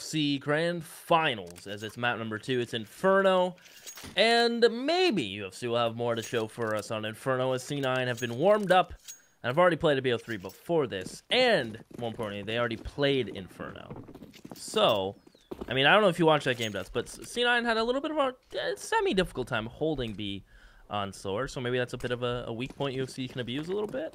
UFC Grand Finals, as it's map number 2. It's Inferno, and maybe UFC will have more to show for us on Inferno, as C9 have been warmed up, and I've already played a BO3 before this, and more importantly, they already played Inferno. So, I mean, I don't know if you watched that game, Dust, but C9 had a little bit of a semi-difficult time holding B on Soar, so maybe that's a bit of a weak point UFC can abuse a little bit.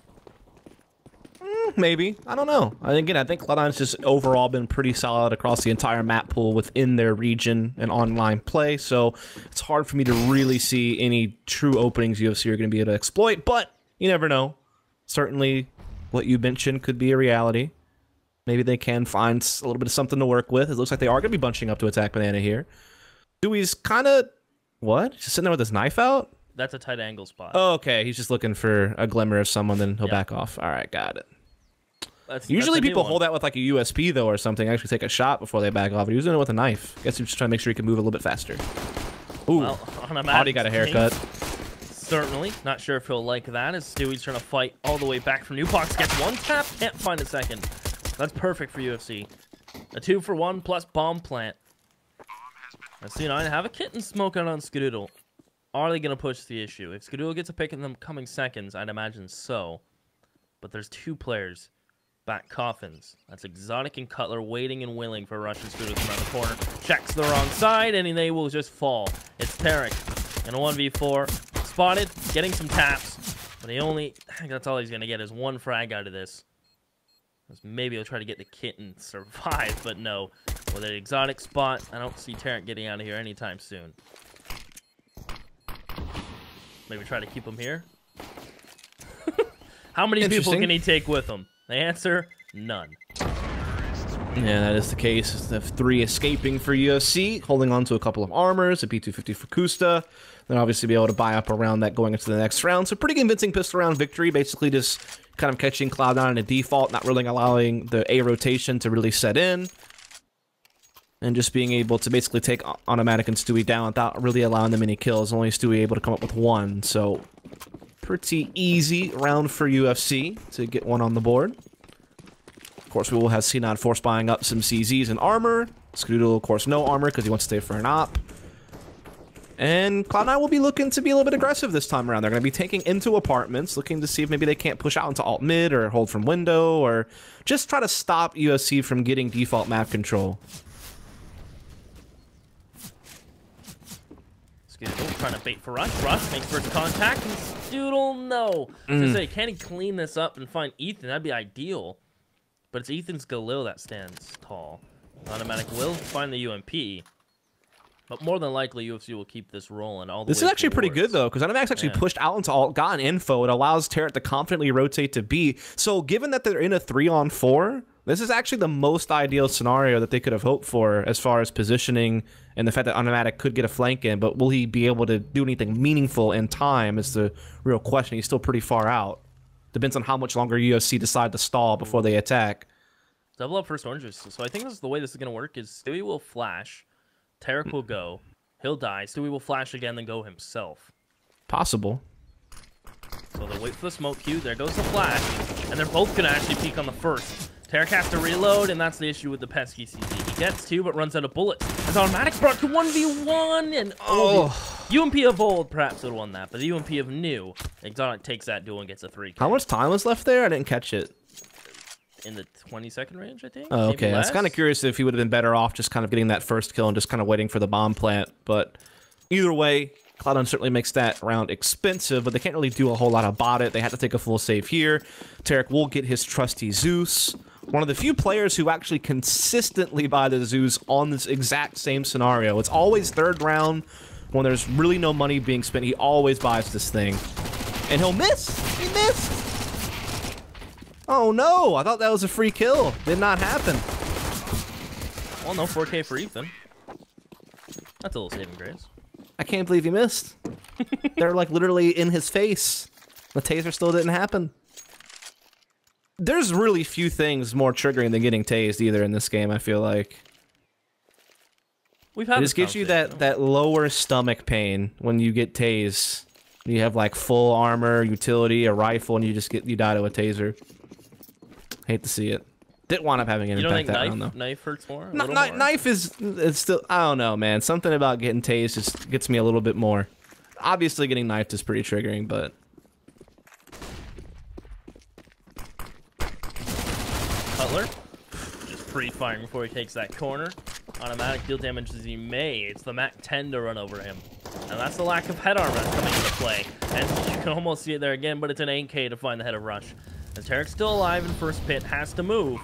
Maybe. I don't know. Again, I think Cloud9's just overall been pretty solid across the entire map pool within their region and online play, so it's hard for me to really see any true openings UFC are going to be able to exploit, but you never know. Certainly, what you mentioned could be a reality. Maybe they can find a little bit of something to work with. It looks like they are going to be bunching up to attack Banana here. Dewey's kind of... What? Just sitting there with his knife out? That's a tight angle spot. Oh, okay. He's just looking for a glimmer of someone, then he'll back off. All right, got it. Usually people hold that with like a USP, though, or something. Actually take a shot before they back off. But he was doing it with a knife. I guess he was just trying to make sure he could move a little bit faster. Ooh, well, Audie got a haircut. Certainly. Not sure if he'll like that, as Stewie's trying to fight all the way back from Newbox. Gets one tap, can't find a second. That's perfect for UFC. A 2-for-1 plus bomb plant. As C9 have a kitten smoking on Skadoodle. Are they going to push the issue? If Skadoodle gets a pick in the coming seconds, I'd imagine so. But there's 2 players back coffins. That's Exotic and Cutler waiting and willing for Russian Skadoodle to come around the corner. Checks the wrong side, and they will just fall. It's Tarek in a 1v4. Spotted, getting some taps. But he only... I think that's all he's going to get is 1 frag out of this. Maybe he'll try to get the kitten survive, but no. With an Exotic spot, I don't see Tarek getting out of here anytime soon. Maybe try to keep him here. How many people can he take with him? The answer, none. Yeah, that is the case. The 3 escaping for UFC, holding on to a couple of armors, a P250 for Kusta. Then obviously be able to buy up around that going into the next round. So pretty convincing pistol round victory, basically just kind of catching Cloud9 in a default, not really allowing the A rotation to really set in. And just being able to basically take Automatic and Stewie down without really allowing them any kills. Only Stewie able to come up with 1. So pretty easy round for UFC to get 1 on the board. Of course, we will have C9 force buying up some CZs and armor. Skadoodle, of course, no armor because he wants to stay for an op. And Cloud9 will be looking to be a little bit aggressive this time around. They're going to be taking into apartments, looking to see if maybe they can't push out into alt mid or hold from window or just try to stop UFC from getting default map control. Skadoodle trying to bait for Rush. Rush makes first contact, and Skadoodle, no. I was going to say, can he clean this up and find Ethan? That'd be ideal. But it's Ethan's Galil that stands tall. Automatic will find the UMP. But more than likely, UFC will keep this rolling all the way. This is actually pretty good, though, because Automatic's actually pushed out into alt, gotten info. It allows Tarek to confidently rotate to B. So given that they're in a 3-on-4, this is actually the most ideal scenario that they could have hoped for as far as positioning and the fact that Automatic could get a flank in. But will he be able to do anything meaningful in time is the real question. He's still pretty far out. Depends on how much longer UFC decide to stall before they attack. Double up first oranges. So I think this is the way this is going to work is Stewie will flash. Tarek will go. He'll die. Stewie will flash again, then go himself. Possible. So they'll wait for the smoke cue. There goes the flash. And they're both going to actually peek on the first. Tarek has to reload, and that's the issue with the pesky CZ. He gets 2, but runs out of bullets. As Automatic brought to 1v1, and UMP of old perhaps would have won that, but the UMP of new. Exotic takes that duel and gets a 3. How much time was left there? I didn't catch it. In the 20-second range, I think. Oh, okay. I was kind of curious if he would have been better off just kind of getting that first kill and just kind of waiting for the bomb plant. But either way, Cloud9 certainly makes that round expensive, but they can't really do a whole lot about it. They have to take a full save here. Tarek will get his trusty Zeus. One of the few players who actually consistently buy the Zeus on this exact same scenario. It's always 3rd round when there's really no money being spent. He always buys this thing. And he'll miss. He missed. Oh no, I thought that was a free kill. Did not happen. Well, no 4K for Ethan. That's a little saving grace. I can't believe he missed. They're like literally in his face. The taser still didn't happen. There's really few things more triggering than getting tased either in this game, I feel like. We've had it just gives you that lower stomach pain when you get tased. You have like full armor, utility, a rifle, and you die to a taser. Hate to see it. Didn't wind up having an You don't impact think that round, though. knife hurts more? A little more? Knife is it's still, I don't know, man. Something about getting tased just gets me a little bit more. Obviously, getting knifed is pretty triggering, but Cutler just pre-firing before he takes that corner. Automatic deal damage as he may. It's the Mac 10 to run over him. And that's the lack of head armor that's coming into play. And you can almost see it there again, but it's an 8K to find the head of rush. As Tarek's still alive in first pit, has to move.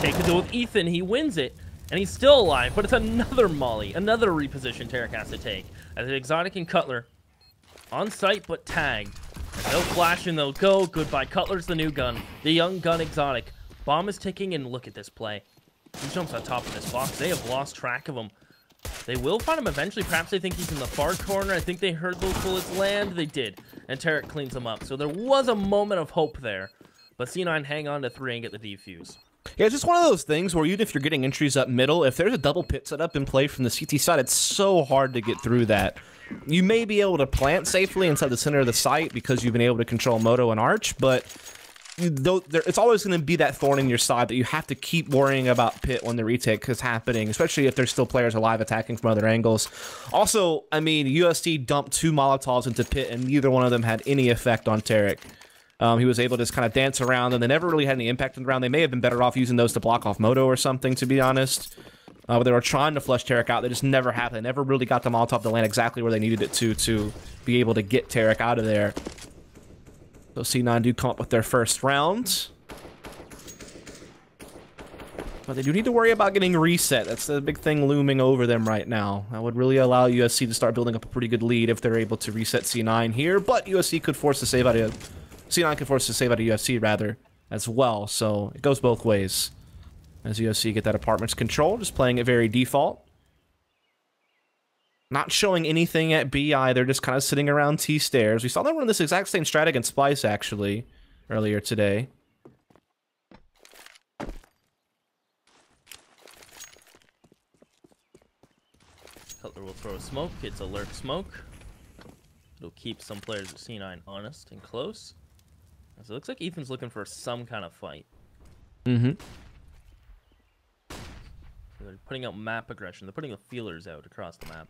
Take the duel with Ethan, he wins it. And he's still alive, but it's another molly, another reposition Tarek has to take. As the Exotic and Cutler on site, but tagged. No flashing, they'll go. Goodbye. Cutler's the new gun. The young gun Exotic. Bomb is ticking, and look at this play. He jumps on top of this box. They have lost track of him. They will find him eventually. Perhaps they think he's in the far corner. I think they heard those bullets land. They did. And Tarek cleans him up. So there was a moment of hope there. But C9 hang on to 3 and get the defuse. yeah, it's just one of those things where even if you're getting entries up middle, if there's a double pit set up in play from the CT side, it's so hard to get through that. You may be able to plant safely inside the center of the site because you've been able to control Moto and Arch, but it's always going to be that thorn in your side that you have to keep worrying about pit when the retake is happening, especially if there's still players alive attacking from other angles. Also, I mean, USC dumped 2 Molotovs into pit, and neither one of them had any effect on Tarek. He was able to just kind of dance around, and they never really had any impact on the round. They may have been better off using those to block off Moto or something, to be honest. But they were trying to flush Tarek out. They just never happened. They never really got the Molotov to land exactly where they needed it to be able to get Tarek out of there. So C9 do come up with their first round. But they do need to worry about getting reset. That's the big thing looming over them right now. That would really allow USC to start building up a pretty good lead if they're able to reset C9 here. But USC could force the save out of... C9 could force the save out of UFC, rather, as well. So it goes both ways. As UFC get that apartment's control, just playing it very default. Not showing anything at B either, just kind of sitting around T stairs. We saw them run this exact same strat against Splice, actually, earlier today. Cutler will throw a smoke. It's alert smoke. It'll keep some players of C9 honest and close. So it looks like Ethan's looking for some kind of fight. Mm-hmm. So they're putting out map aggression. They're putting the feelers out across the map.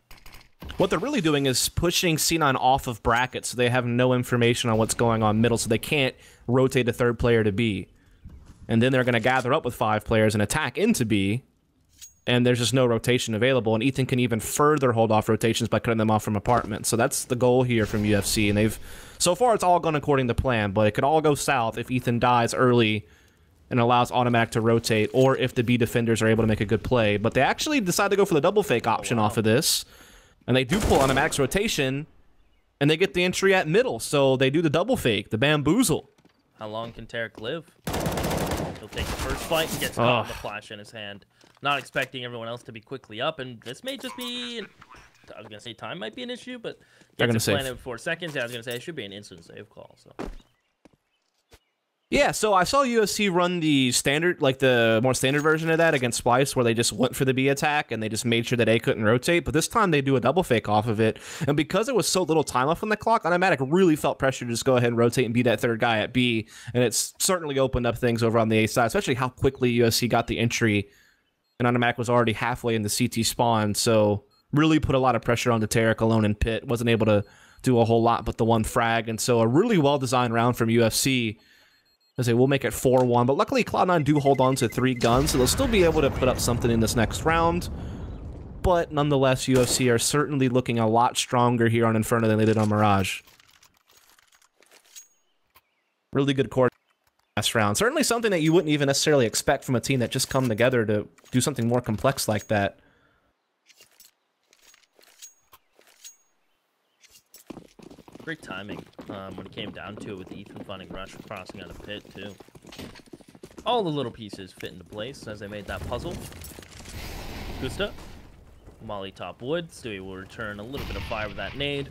What they're really doing is pushing C9 off of brackets so they have no information on what's going on middle, so they can't rotate a third player to B. And then they're going to gather up with 5 players and attack into B, and there's just no rotation available, and Ethan can even further hold off rotations by cutting them off from apartments. So that's the goal here from UFC, and they've... So far, it's all gone according to plan, but it could all go south if Ethan dies early and allows Automatic to rotate, or if the B defenders are able to make a good play. But they actually decide to go for the double fake option off of this, and they do pull Automatic's rotation, and they get the entry at middle, so they do the double fake, the bamboozle. How long can Tarek live? He'll take the first fight and gets caught with the flash in his hand. Not expecting everyone else to be quickly up, and this may just be... I was going to say time might be an issue, but gets it planted in 4 seconds. Yeah, I was going to say it should be an instant save call. So. Yeah, so I saw USC run the standard, like the more standard version of that against Splice, where they just went for the B attack and they just made sure that A couldn't rotate. But this time they do a double fake off of it. And because there was so little time left on the clock, Automatic really felt pressure to just go ahead and rotate and be that third guy at B. And it's certainly opened up things over on the A side, especially how quickly USC got the entry. And Automatic was already halfway in the CT spawn, so really put a lot of pressure on the Tarek alone in pit. Wasn't able to do a whole lot but the one frag. And so a really well-designed round from UFC. I say we'll make it 4-1, but luckily Cloud9 do hold on to 3 guns, so they'll still be able to put up something in this next round. But nonetheless, UFC are certainly looking a lot stronger here on Inferno than they did on Mirage. Really good core last round. Certainly something that you wouldn't even necessarily expect from a team that just come together to do something more complex like that. Great timing when it came down to it with Ethan finding Rush crossing out of pit, too. All the little pieces fit into place as they made that puzzle. Gusta. Molly top wood. Stewie will return a little bit of fire with that nade.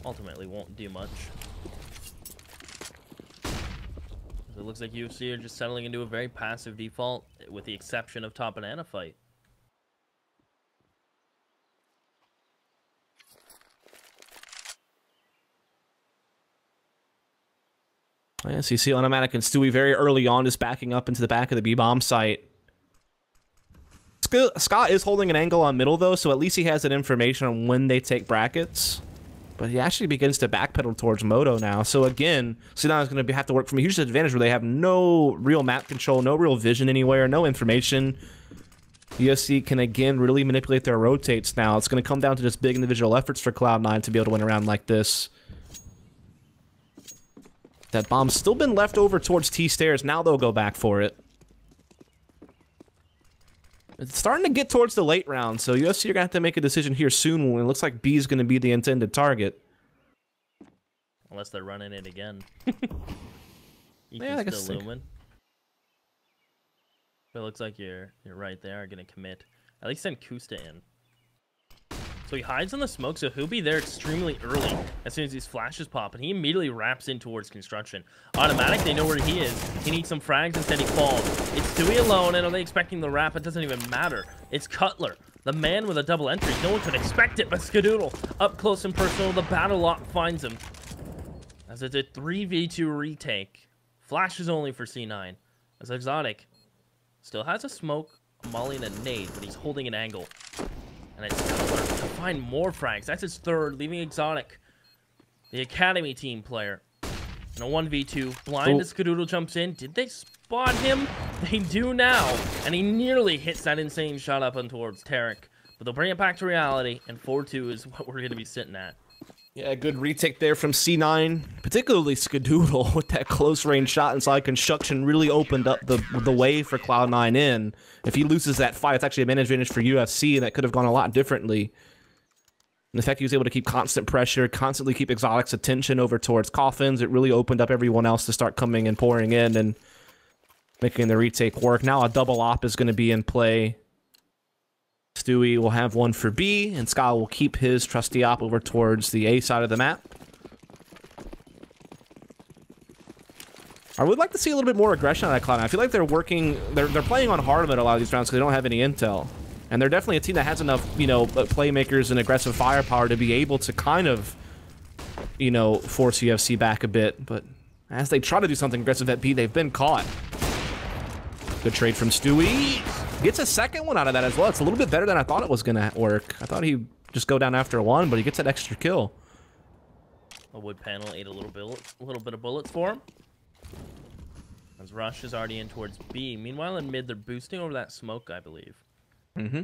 Ultimately won't do much. It looks like UFC are just settling into a very passive default, with the exception of top banana fight. Yeah, so you see Automatic and Stewie very early on just backing up into the back of the B-bomb site. Scott is holding an angle on middle, though, so at least he has that information on when they take brackets. But he actually begins to backpedal towards Moto now. So again, C9 is going to have to work from a huge advantage where they have no real map control, no real vision anywhere, no information. UFC can again really manipulate their rotates now. It's going to come down to just big individual efforts for Cloud9 to be able to win around like this. That bomb's still been left over towards T-stairs. Now they'll go back for it. It's starting to get towards the late round, so UFC are going to have to make a decision here soon when it looks like B is going to be the intended target. Unless they're running it again. Yeah, I guess still Lumen. But it looks like you're right there, going to commit. At least send Kusta in. So he hides in the smoke, so he'll be there extremely early as soon as these flashes pop, and he immediately wraps in towards construction. Automatic, they know where he is. He needs some frags, instead he falls. It's Stewie alone, and are they expecting the wrap? It doesn't even matter. It's Cutler, the man with a double entry. No one could expect it, but Skadoodle, up close and personal, the battle lock finds him. As it's a 3v2 retake. Flashes only for C9. As Exotic still has a smoke, a molly, and a nade, but he's holding an angle. And it's Cutler to find more frags. That's his third, leaving Exotic, the Academy team player, in a 1v2. Blind as Skadoodle jumps in. Did they spot him? They do now. And he nearly hits that insane shot up and towards Tarek. But they'll bring it back to reality, and 4-2 is what we're going to be sitting at. Yeah, good retake there from C9, particularly Skadoodle with that close range shot inside construction really opened up the way for Cloud9 in. If he loses that fight, it's actually a man advantage for UFC, and that could have gone a lot differently. And the fact he was able to keep constant pressure, constantly keep Exotic's attention over towards Coffins, it really opened up everyone else to start coming and pouring in and making the retake work. Now a double op is going to be in play. Stewie will have one for B, and Scott will keep his trusty op over towards the A side of the map. I would like to see a little bit more aggression on that Cloud9. I feel like they're playing on hard mode a lot of these rounds because they don't have any intel. And they're definitely a team that has enough, you know, playmakers and aggressive firepower to be able to kind of, you know, force UFC back a bit. But as they try to do something aggressive at B, they've been caught. Good trade from Stewie. Gets a second one out of that as well. It's a little bit better than I thought it was going to work. I thought he'd just go down after one, but he gets that extra kill. A wood panel ate a little bit of bullets for him. As Rush is already in towards B. Meanwhile, in mid, they're boosting over that smoke, I believe. Mm-hmm.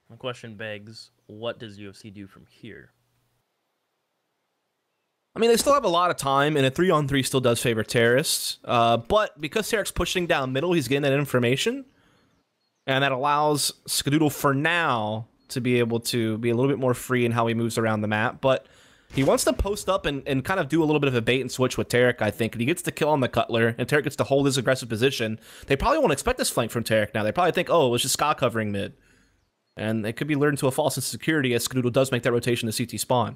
The question begs, what does UFC do from here? I mean, they still have a lot of time, and a 3-on-3 still does favor Terrorists. But because Tarek's pushing down middle, he's getting that information. And that allows Skadoodle, for now, to be able to be a little bit more free in how he moves around the map. But he wants to post up and kind of do a little bit of a bait and switch with Tarek, I think. And he gets the kill on the Cutler, and Tarek gets to hold his aggressive position. They probably won't expect this flank from Tarek now. They probably think, oh, it was just Ska covering mid. And it could be lured into a false insecurity as Skadoodle does make that rotation to CT spawn.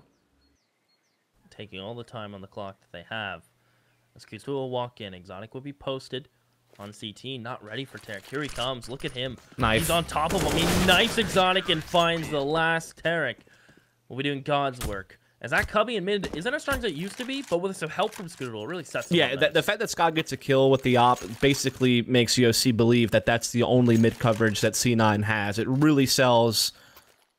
Taking all the time on the clock that they have. As Kusta will walk in, Exotic will be posted on CT, not ready for Tarek. Here he comes, look at him. Knife. He's on top of him, he knifes Exotic and finds the last Tarek. We'll be doing God's work. As that Cubby in mid isn't as strong as it used to be, but with some help from Skadoodle, it really sets him up nice. The fact that Scott gets a kill with the op basically makes UFC believe that that's the only mid coverage that C9 has. It really sells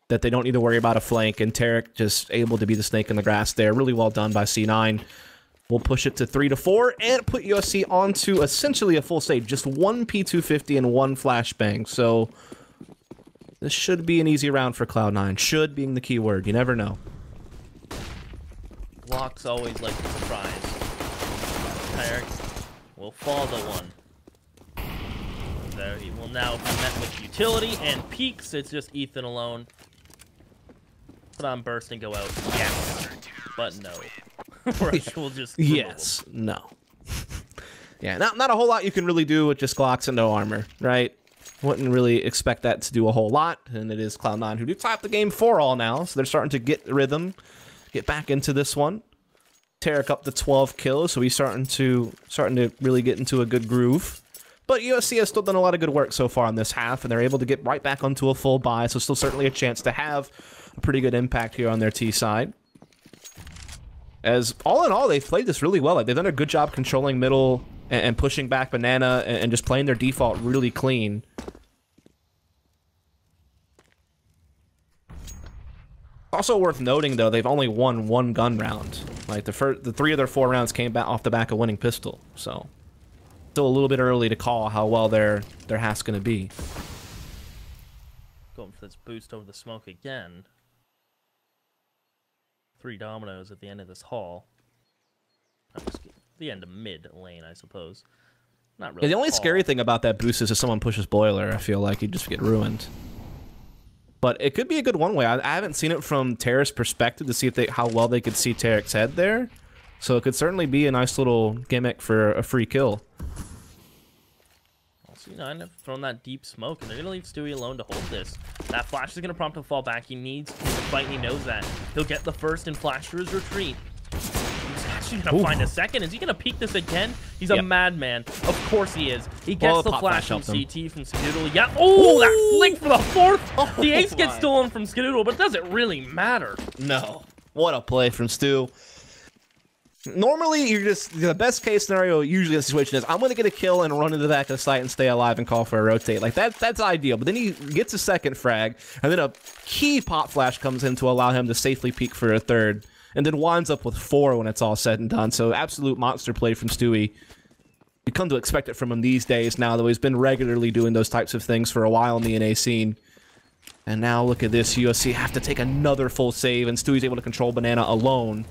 that they don't need to worry about a flank, and Tarek just able to be the snake in the grass there. Really well done by C9. We'll push it to 3-4 and put UFC onto essentially a full stage. Just one P250 and one flashbang. So this should be an easy round for Cloud9. Should being the key word. You never know. Locks always like a surprise. Tarek will fall to one. So he will now be met with utility and peaks. It's just Ethan alone. Put on burst and go out. Yes. But no. Rush will just dribble. Yes. No. Yeah, not a whole lot you can really do with just Glocks and no armor, right? Wouldn't really expect that to do a whole lot. And it is Cloud9 who do top the game 4-all now. So they're starting to get rhythm. Get back into this one. Tarek up to 12 kills. So he's starting to really get into a good groove. But UFC has still done a lot of good work so far in this half, and they're able to get right back onto a full buy, so still certainly a chance to have a pretty good impact here on their T side. As all in all, they've played this really well. Like, they've done a good job controlling middle and pushing back Banana and just playing their default really clean. Also worth noting, though, they've only won 1 gun round. Like, the 3 of their 4 rounds came back off the back of winning pistol. So, still a little bit early to call how well their hat's going to be. Going for this boost over the smoke again. 3 dominoes at the end of this hall. The end of mid lane, I suppose. Not really. Yeah, the only scary thing about that boost is if someone pushes boiler, I feel like you'd just get ruined. But it could be a good one-way. I haven't seen it from Terra's perspective to see if how well they could see Tarek's head there. So it could certainly be a nice little gimmick for a free kill. C9 have thrown that deep smoke, and they're going to leave Stewie alone to hold this. That flash is going to prompt him to fall back. He needs to fight, and he knows that. He'll get the first and flash for his retreat. He's actually going to find a second. Is he going to peek this again? He's a madman. Of course he is. He gets the flash from CT from Skadoodle. Yeah. Oh, that flick for the 4th. The ace gets stolen from Skadoodle, but does it really matter? No. What a play from Stu. Normally, you're just, the best case scenario usually in the situation is, I'm going to get a kill and run into the back of the site and stay alive and call for a rotate. Like, that's ideal. But then he gets a second frag, and then a key pop flash comes in to allow him to safely peek for a 3rd, and then winds up with 4 when it's all said and done. So, absolute monster play from Stewie. You come to expect it from him these days now, though he's been regularly doing those types of things for a while in the NA scene. And now, look at this. UFC have to take another full save, and Stewie's able to control Banana alone.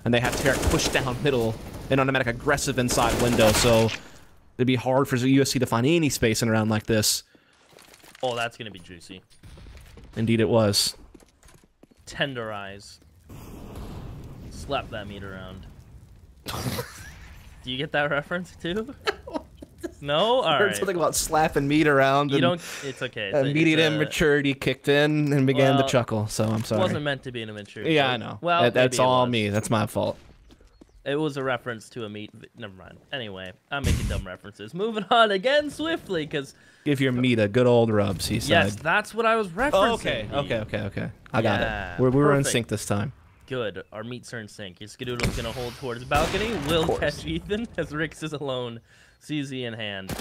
And they have Tarek push down middle and automatic aggressive inside window, so it'd be hard for the UFC to find any space in a round like this. Oh, that's going to be juicy. Indeed it was. Tenderize. Slap that meat around. Do you get that reference, too? No? All I heard something about slapping meat around. You don't... It's okay. Immediate immaturity kicked in and began to chuckle, so I'm sorry. It wasn't meant to be an immaturity. Yeah, I know. Well, that's all me. That's my fault. It was a reference to a meat... Never mind. Anyway, I'm making dumb references. Moving on again swiftly, because... Give your meat a good old rub, he said. Yes, that's what I was referencing. Oh, okay. I got it. We were in sync this time. Good. Our meats are in sync. Your Skadoodle's going to hold towards the balcony. Will catch Ethan as Rix is alone. CZ in hand.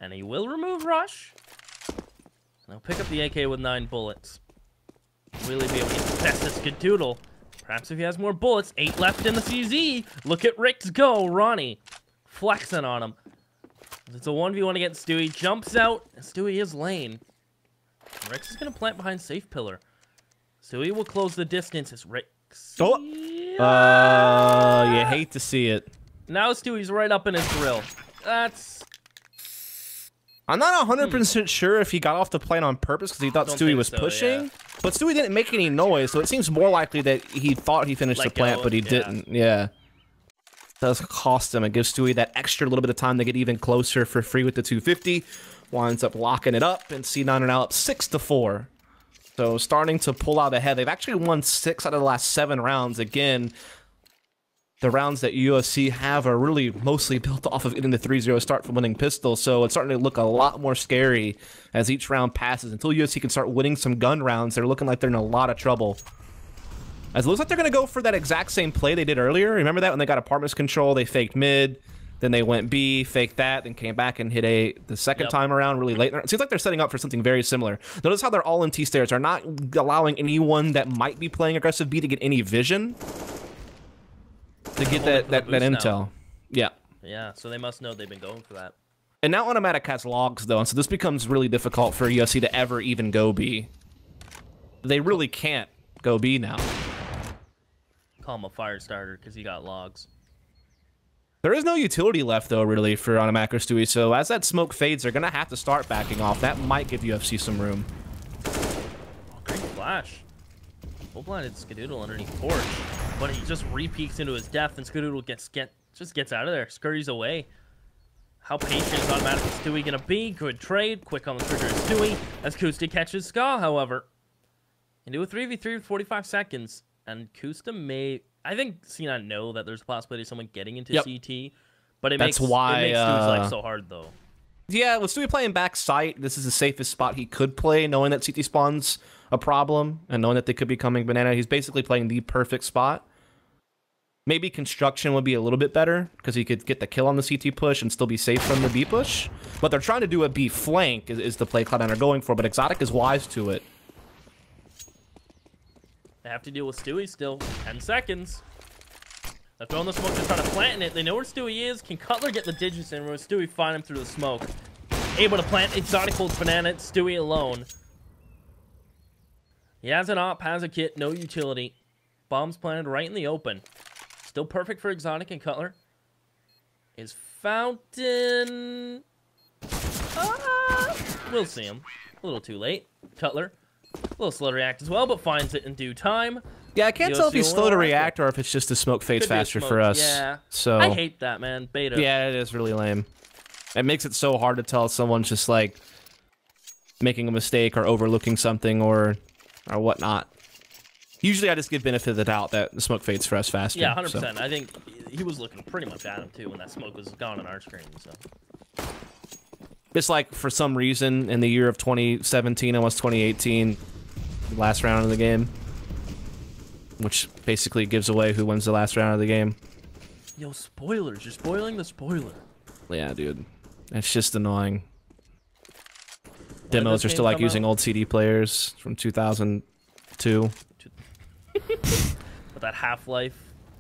And he will remove Rush. And he'll pick up the AK with 9 bullets. Really be able to test this Skadoodle. Perhaps if he has more bullets. 8 left in the CZ. Look at Rix go. Ronnie flexing on him. It's a 1v1 against Stewie. Jumps out. And Stewie is lane. Rix is going to plant behind safe pillar. Stewie will close the distance as Rix. Oh! You hate to see it. Now Stewie's right up in his grill. That's... I'm not 100% sure if he got off the plane on purpose because he thought Stewie was pushing. Yeah. But Stewie didn't make any noise, so it seems more likely that he thought he finished the plant, but he didn't. Yeah. It does cost him. It gives Stewie that extra little bit of time to get even closer for free with the 250. Winds up locking it up, and C9 are now up 6-4. So starting to pull out ahead. They've actually won 6 out of the last 7 rounds. Again, the rounds that UFC have are really mostly built off of getting the 3-0 start from winning pistol. So it's starting to look a lot more scary as each round passes. Until UFC can start winning some gun rounds, they're looking like they're in a lot of trouble. As it looks like they're going to go for that exact same play they did earlier. Remember that when they got apartments control, they faked mid. Then they went B, faked that, then came back and hit A the second time around really late. It seems like they're setting up for something very similar. Notice how they're all in T-stairs. They're not allowing anyone that might be playing aggressive B to get any vision to get that intel. Now. Yeah. Yeah, so they must know they've been going for that. And now Automatic has logs, though, and so this becomes really difficult for UFC to ever even go B. They really can't go B now. Call him a fire starter because he got logs. There is no utility left, though, really, for Automatic or Stewie, so as that smoke fades, they're going to have to start backing off. That might give UFC some room. Oh, great flash. Full-blinded Skadoodle underneath porch, but he just re-peeks into his depth, and Skadoodle just gets out of there, scurries away. How patient is Automatic and Stewie going to be? Good trade. Quick on the trigger is Stewie, as Kusta catches Ska, however. Can do a 3v3 with 45 seconds, and Kusta may... I think C9 know that there's a possibility of someone getting into CT, but it makes Stewie's life so hard, though. Yeah, with Stewie playing back site, this is the safest spot he could play, knowing that CT spawn's a problem, and knowing that they could be coming banana. He's basically playing the perfect spot. Maybe construction would be a little bit better because he could get the kill on the CT push and still be safe from the B push. But they're trying to do a B flank is the play Cloud9 are going for, but Exotic is wise to it. They have to deal with Stewie still. 10 seconds. They're throwing the smoke to try to plant it. They know where Stewie is. Can Cutler get the digits in? Where Stewie find him through the smoke? Able to plant. Exotic holds banana. It's Stewie alone. He has an op, has a kit, no utility. Bombs planted right in the open. Still perfect for Exotic and Cutler. Is Fountain... we'll see him. A little too late. Cutler, a little slow to react as well, but finds it in due time. Yeah, I can't tell if he's slow to react or if it's just the smoke fades faster for us. Yeah. So I hate that, man. Beta. Yeah, it is really lame. It makes it so hard to tell if someone's just like making a mistake or overlooking something or whatnot. Usually I just give benefit of the doubt that the smoke fades for us faster. Yeah, 100%. So. I think he was looking pretty much at him, too, when that smoke was gone on our screen. So It's like, for some reason, in the year of 2017, almost 2018, the last round of the game, which basically gives away who wins the last round of the game. Yo, spoilers. You're spoiling the spoiler. Yeah, dude. It's just annoying. Demos are still like using old CD players from 2002. With that Half-Life.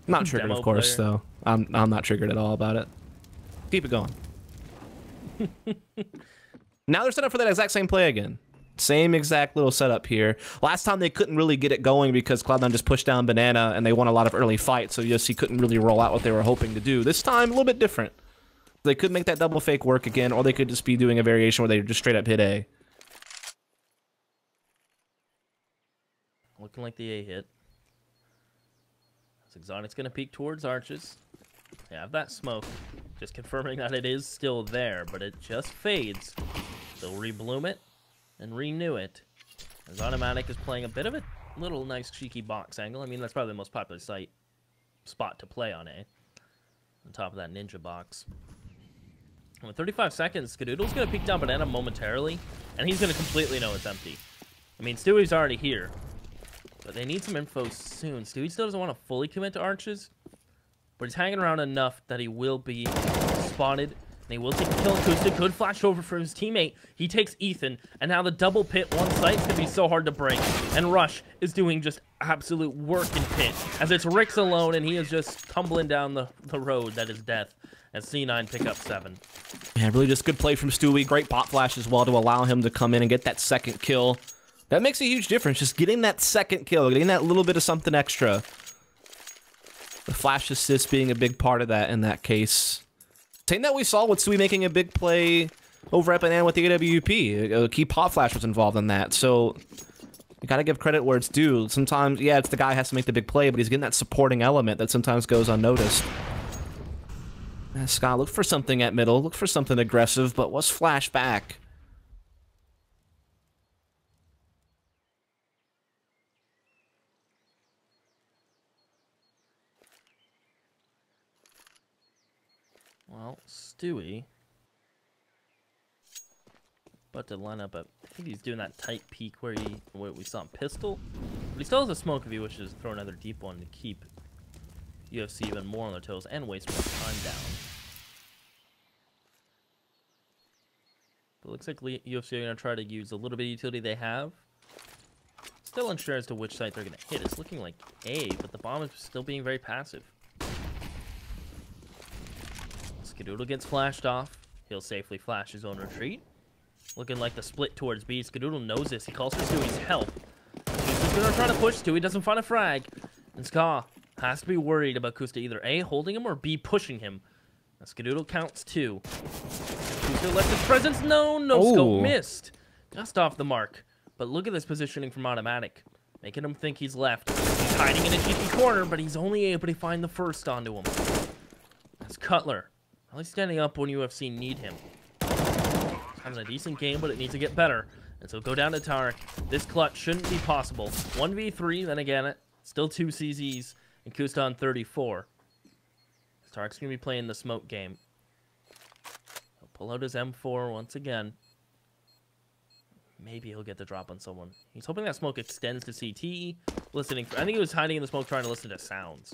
Not triggered, of course, though. I'm not triggered at all about it. Keep it going. Now they're set up for that exact same play again. Same exact little setup here. Last time they couldn't really get it going because Cloud9 just pushed down Banana and they won a lot of early fights, so UFC couldn't really roll out what they were hoping to do. This time, a little bit different. They could make that double fake work again, or they could just be doing a variation where they just straight up hit A. Looking like the A hit. Exotic's going to peek towards arches. They have that smoke. Just confirming that it is still there, but it just fades. They'll rebloom it and renew it. As Automatic is playing a bit of a little nice cheeky box angle. I mean, that's probably the most popular spot to play on A. On top of that ninja box. And with 35 seconds, Skadoodle's going to peek down Banana momentarily, and he's going to completely know it's empty. I mean, Stewie's already here. But they need some info soon. Stewie still doesn't want to fully commit to arches, but he's hanging around enough that he will be spotted. And he will take the kill. Acoustic could flash over for his teammate. He takes Ethan, and now the double pit one site's going to be so hard to break. And Rush is doing just absolute work in pit, as it's Rick's alone, and he is just tumbling down the road that is death. As C9 pick up 7. Yeah, really just good play from Stewie. Great bot flash as well to allow him to come in and get that second kill. That makes a huge difference, just getting that second kill, getting that little bit of something extra. The flash assist being a big part of that in that case. Same that we saw with Stewie making a big play over at Banana with the AWP. A key pot flash was involved in that, so you gotta give credit where it's due. Sometimes, yeah, it's the guy who has to make the big play, but he's getting that supporting element that sometimes goes unnoticed. Scott, look for something at middle, look for something aggressive, but was flash back. Well, Stewie, about to line up I think he's doing that tight peek where we saw him pistol, but he still has a smoke if he wishes to throw another deep one to keep UFC even more on their toes and waste more time down. But it looks like UFC are going to try to use a little bit of utility they have. Still unsure as to which site they're going to hit. It's looking like A, but the bomb is still being very passive. Skadoodle gets flashed off. He'll safely flash his own retreat. Looking like the split towards B. Skadoodle knows this. He calls for Stewie's help. Stewie's going to try to push. Stewie doesn't find a frag. And Ska has to be worried about Kusta either A, holding him, or B, pushing him. Now, Skadoodle counts 2. Kusta left his presence. No scope missed. Just off the mark. But look at this positioning from Automatic. Making him think he's left. He's hiding in a cheeky corner, but he's only able to find the first onto him. That's Cutler. At least standing up when UFC need him. He's having a decent game, but it needs to get better. And so go down to Tarek. This clutch shouldn't be possible. 1v3, then again, still 2 CZs, and Kusta on 34. Tarek's going to be playing the smoke game. He'll pull out his M4 once again. Maybe he'll get the drop on someone. He's hoping that smoke extends to CT. Listening I think he was hiding in the smoke trying to listen to sounds.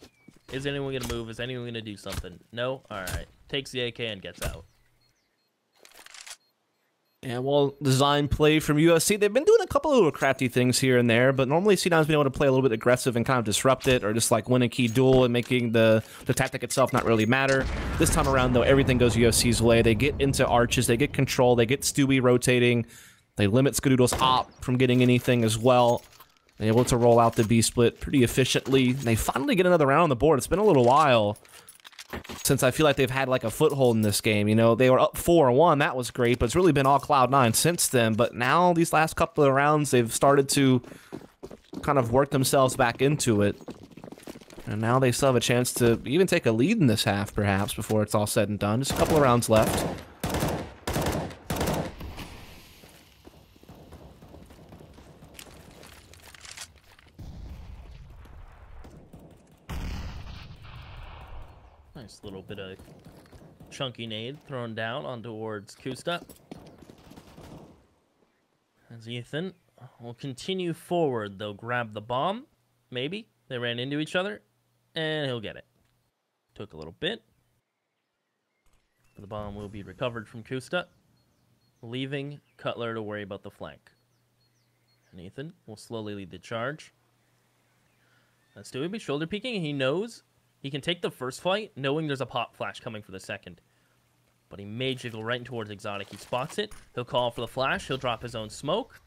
Is anyone going to move? Is anyone going to do something? No? Alright. Takes the AK and gets out. Yeah, well, design play from UFC. They've been doing a couple of little crafty things here and there, but normally C9's been able to play a little bit aggressive and kind of disrupt it, or just like win a key duel and making the tactic itself not really matter. This time around, though, everything goes UFC's way. They get into arches, they get control, they get Stewie rotating, they limit Skadoodle's op from getting anything as well. They're able to roll out the B-split pretty efficiently. They finally get another round on the board. It's been a little while since I feel like they've had like a foothold in this game. You know, they were up 4-1. That was great, but it's really been all Cloud9 since then. But now, these last couple of rounds, they've started to kind of work themselves back into it. And now they still have a chance to even take a lead in this half, perhaps, before it's all said and done. Just a couple of rounds left. Nice little bit of chunky nade thrown down on towards Kusta. As Ethan will continue forward, they'll grab the bomb. Maybe. They ran into each other, and he'll get it. Took a little bit. The bomb will be recovered from Kusta, leaving Cutler to worry about the flank. And Ethan will slowly lead the charge. That's Stewie be shoulder peeking, and he knows he can take the first fight, knowing there's a pop flash coming for the second. But he may jiggle right towards Exotic. He spots it. He'll call for the flash. He'll drop his own smoke.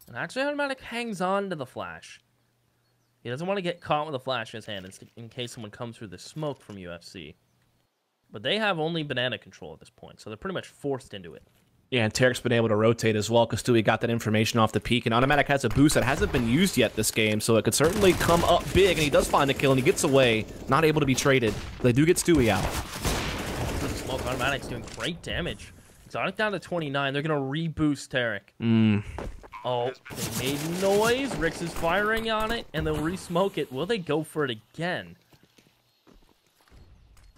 And actually, Automatic hangs on to the flash. He doesn't want to get caught with a flash in his hand in case someone comes through the smoke from UFC. But they have only banana control at this point, so they're pretty much forced into it. Yeah, and Tarek's been able to rotate as well because Stewie got that information off the peak, and Automatic has a boost that hasn't been used yet this game, so it could certainly come up big, and he does find the kill, and he gets away, not able to be traded. They do get Stewie out. Smoke Automatic's doing great damage. Exotic down to 29. They're going to reboost Tarek. Oh, they made noise. Rix is firing on it, and they'll re-smoke it. Will they go for it again?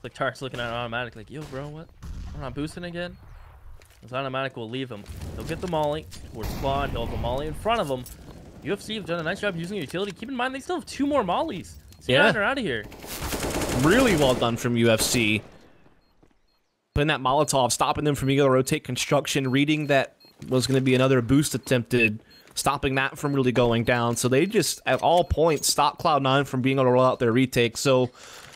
Like Tarek's looking at Automatic like, yo, bro, what? We're not boosting again? As Automatic will leave him. He'll get the molly towards Quad. He'll have a molly in front of him. UFC have done a nice job using the utility. Keep in mind, they still have 2 more mollies. Yeah. They're out of here. Really well done from UFC. Putting that Molotov, stopping them from being able to rotate construction, reading that was going to be another boost attempted, stopping that from really going down. So they just, at all points, stopped Cloud9 from being able to roll out their retake. So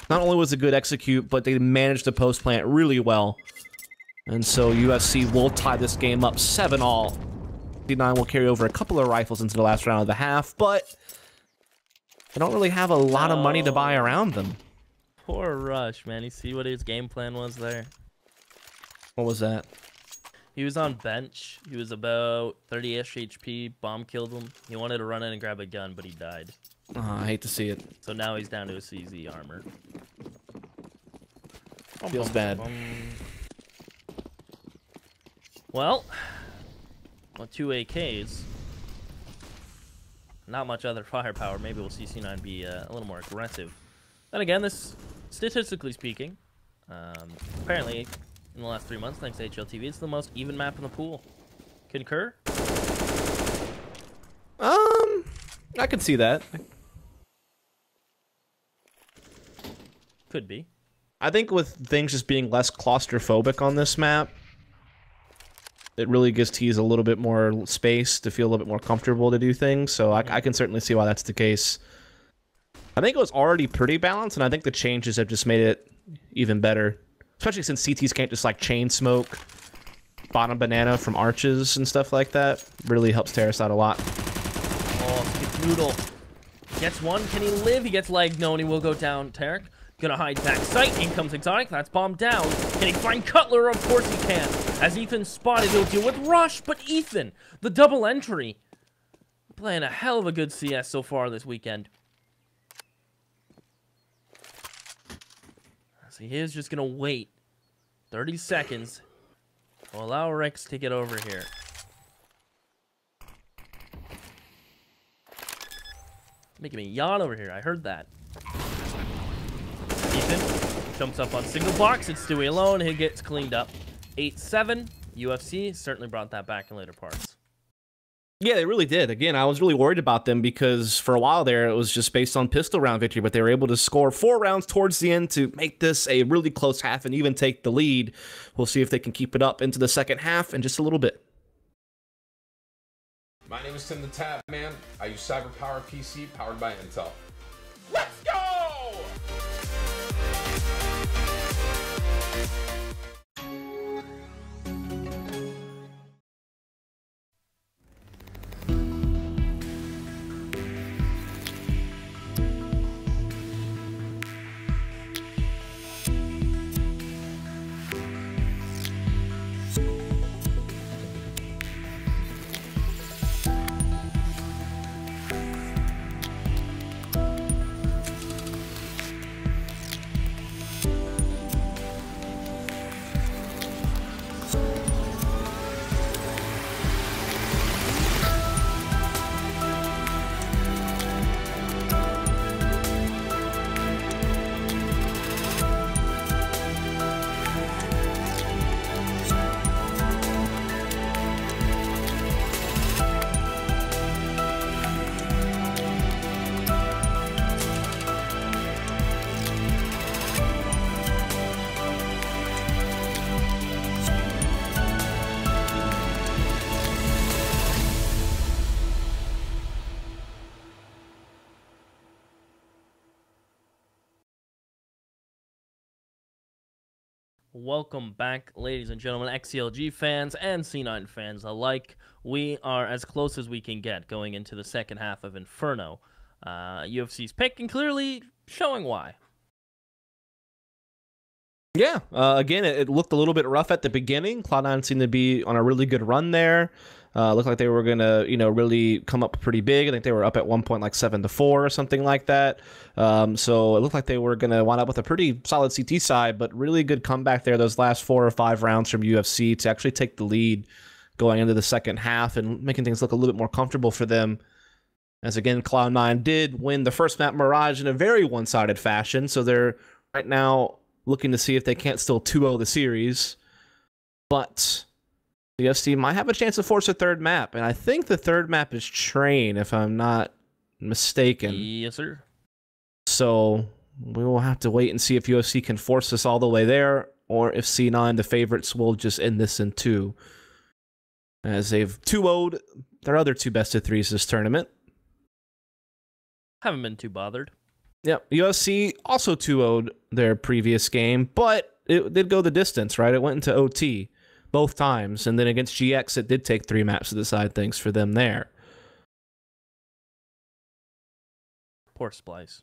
not only was it good execute, but they managed to post-plant really well. And so UFC will tie this game up 7-all. C9 will carry over a couple of rifles into the last round of the half, but they don't really have a lot of money to buy around them. Poor Rush, man. You see what his game plan was there? What was that? He was on bench. He was about 30-ish HP. Bomb killed him. He wanted to run in and grab a gun, but he died. I hate to see it. So now he's down to a CZ armor. Feels bad. Well, 2 AKs. Not much other firepower. Maybe we'll see C9 be a little more aggressive. Then again, this, statistically speaking, apparently in the last 3 months, thanks to HLTV, it's the most even map in the pool. Concur? I can see that. Could be. I think with things just being less claustrophobic on this map, it really gives Tees a little bit more space to feel a little bit more comfortable to do things, so I can certainly see why that's the case. I think it was already pretty balanced, and I think the changes have just made it even better. Especially since CTs can't just, like, chain smoke bottom banana from arches and stuff like that. Really helps Terrace out a lot. Oh, Noodle gets one. Can he live? He gets legged. No, and he will go down. Tarek gonna hide back sight. In comes Exotic. That's bomb down. Can he find Cutler? Of course he can. As Ethan spotted, he'll deal with Rush. But Ethan, the double entry, playing a hell of a good CS so far this weekend. So he is just gonna wait 30 seconds. We'll allow Rex to get over here. Making me yawn over here. I heard that. Ethan jumps up on single box. It's Stewie alone. He gets cleaned up. 8-7. UFC certainly brought that back in later parts. Yeah, they really did. Again, I was really worried about them because for a while there, it was just based on pistol round victory, but they were able to score 4 rounds towards the end to make this a really close half and even take the lead. We'll see if they can keep it up into the second half in just a little bit. My name is Tim the Tab Man. I use CyberPowerPC powered by Intel. Let's go! Welcome back, ladies and gentlemen, XCLG fans and C9 fans alike. We are as close as we can get going into the second half of Inferno. UFC's pick and clearly showing why. Yeah, again, it looked a little bit rough at the beginning. Cloud9 seemed to be on a really good run there. Looked like they were going to, really come up pretty big. I think they were up at one point like 7-4 or something like that. So it looked like they were going to wind up with a pretty solid CT side, but really good comeback there those last 4 or 5 rounds from UFC to actually take the lead going into the second half and making things look a little bit more comfortable for them. As again, Cloud9 did win the first map, Mirage, in a very one-sided fashion. So they're right now looking to see if they can't still 2-0 the series. But the UFC might have a chance to force a third map, and I think the third map is Train, if I'm not mistaken. Yes, sir. So we will have to wait and see if UFC can force us all the way there, or if C9, the favorites, will just end this in 2. As they've 2-0'd their other 2 best-of-3s this tournament. Haven't been too bothered. Yep, UFC also 2-0'd their previous game, but it did go the distance, right? It went into OT both times, and then against GX, it did take 3 maps to decide things for them there. Poor Splice.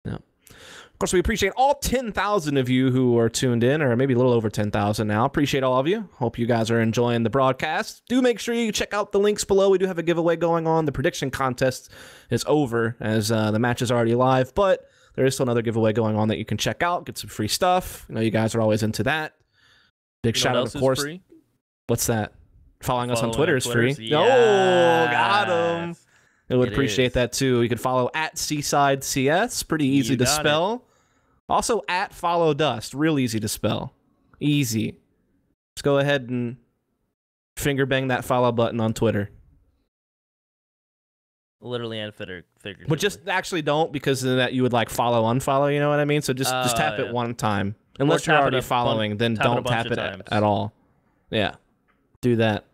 Yeah. Of course, we appreciate all 10,000 of you who are tuned in, or maybe a little over 10,000 now. Appreciate all of you. Hope you guys are enjoying the broadcast. Do make sure you check out the links below. We do have a giveaway going on. The prediction contest is over as the match is already live, but there is still another giveaway going on that you can check out. Get some free stuff. I know you guys are always into that. Big shout out, of course. Free? What's that? Following us on Twitter is free. Yes. Oh, got him. I would appreciate that too. You can follow at SeasideCS. Pretty easy to spell. Also at Follow Dust. Real easy to spell. Easy. Just go ahead and finger bang that follow button on Twitter. Literally and figuratively. But just actually don't, because of that you would like follow, unfollow, you know what I mean? So just tap it one time. Unless you're already following, then don't tap it at all. Yeah. Do that.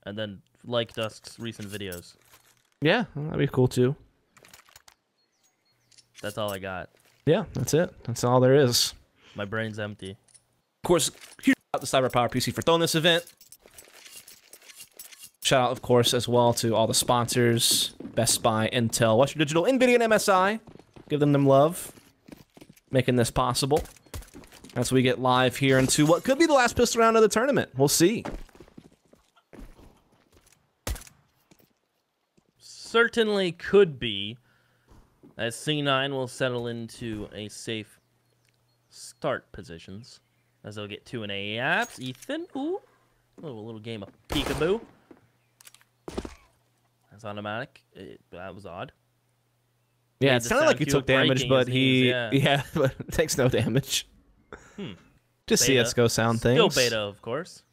And then like Dusk's recent videos. Yeah, that'd be cool too. That's all I got. Yeah, that's it. That's all there is. My brain's empty. Of course, huge shout out to CyberPowerPC for throwing this event. Shout out, of course, as well to all the sponsors: Best Buy, Intel, Western Digital, NVIDIA, and MSI. Give them love, making this possible. As we get live here into what could be the last pistol round of the tournament. We'll see. Certainly could be, as C9 will settle into a safe start positions, as they'll get 2 in apps. Ethan, ooh, a little game of peekaboo. That's automatic. That was odd. Yeah, it sounded like he took damage, but yeah, but it takes no damage. Just Beta. CSGO sound things. Still beta, of course.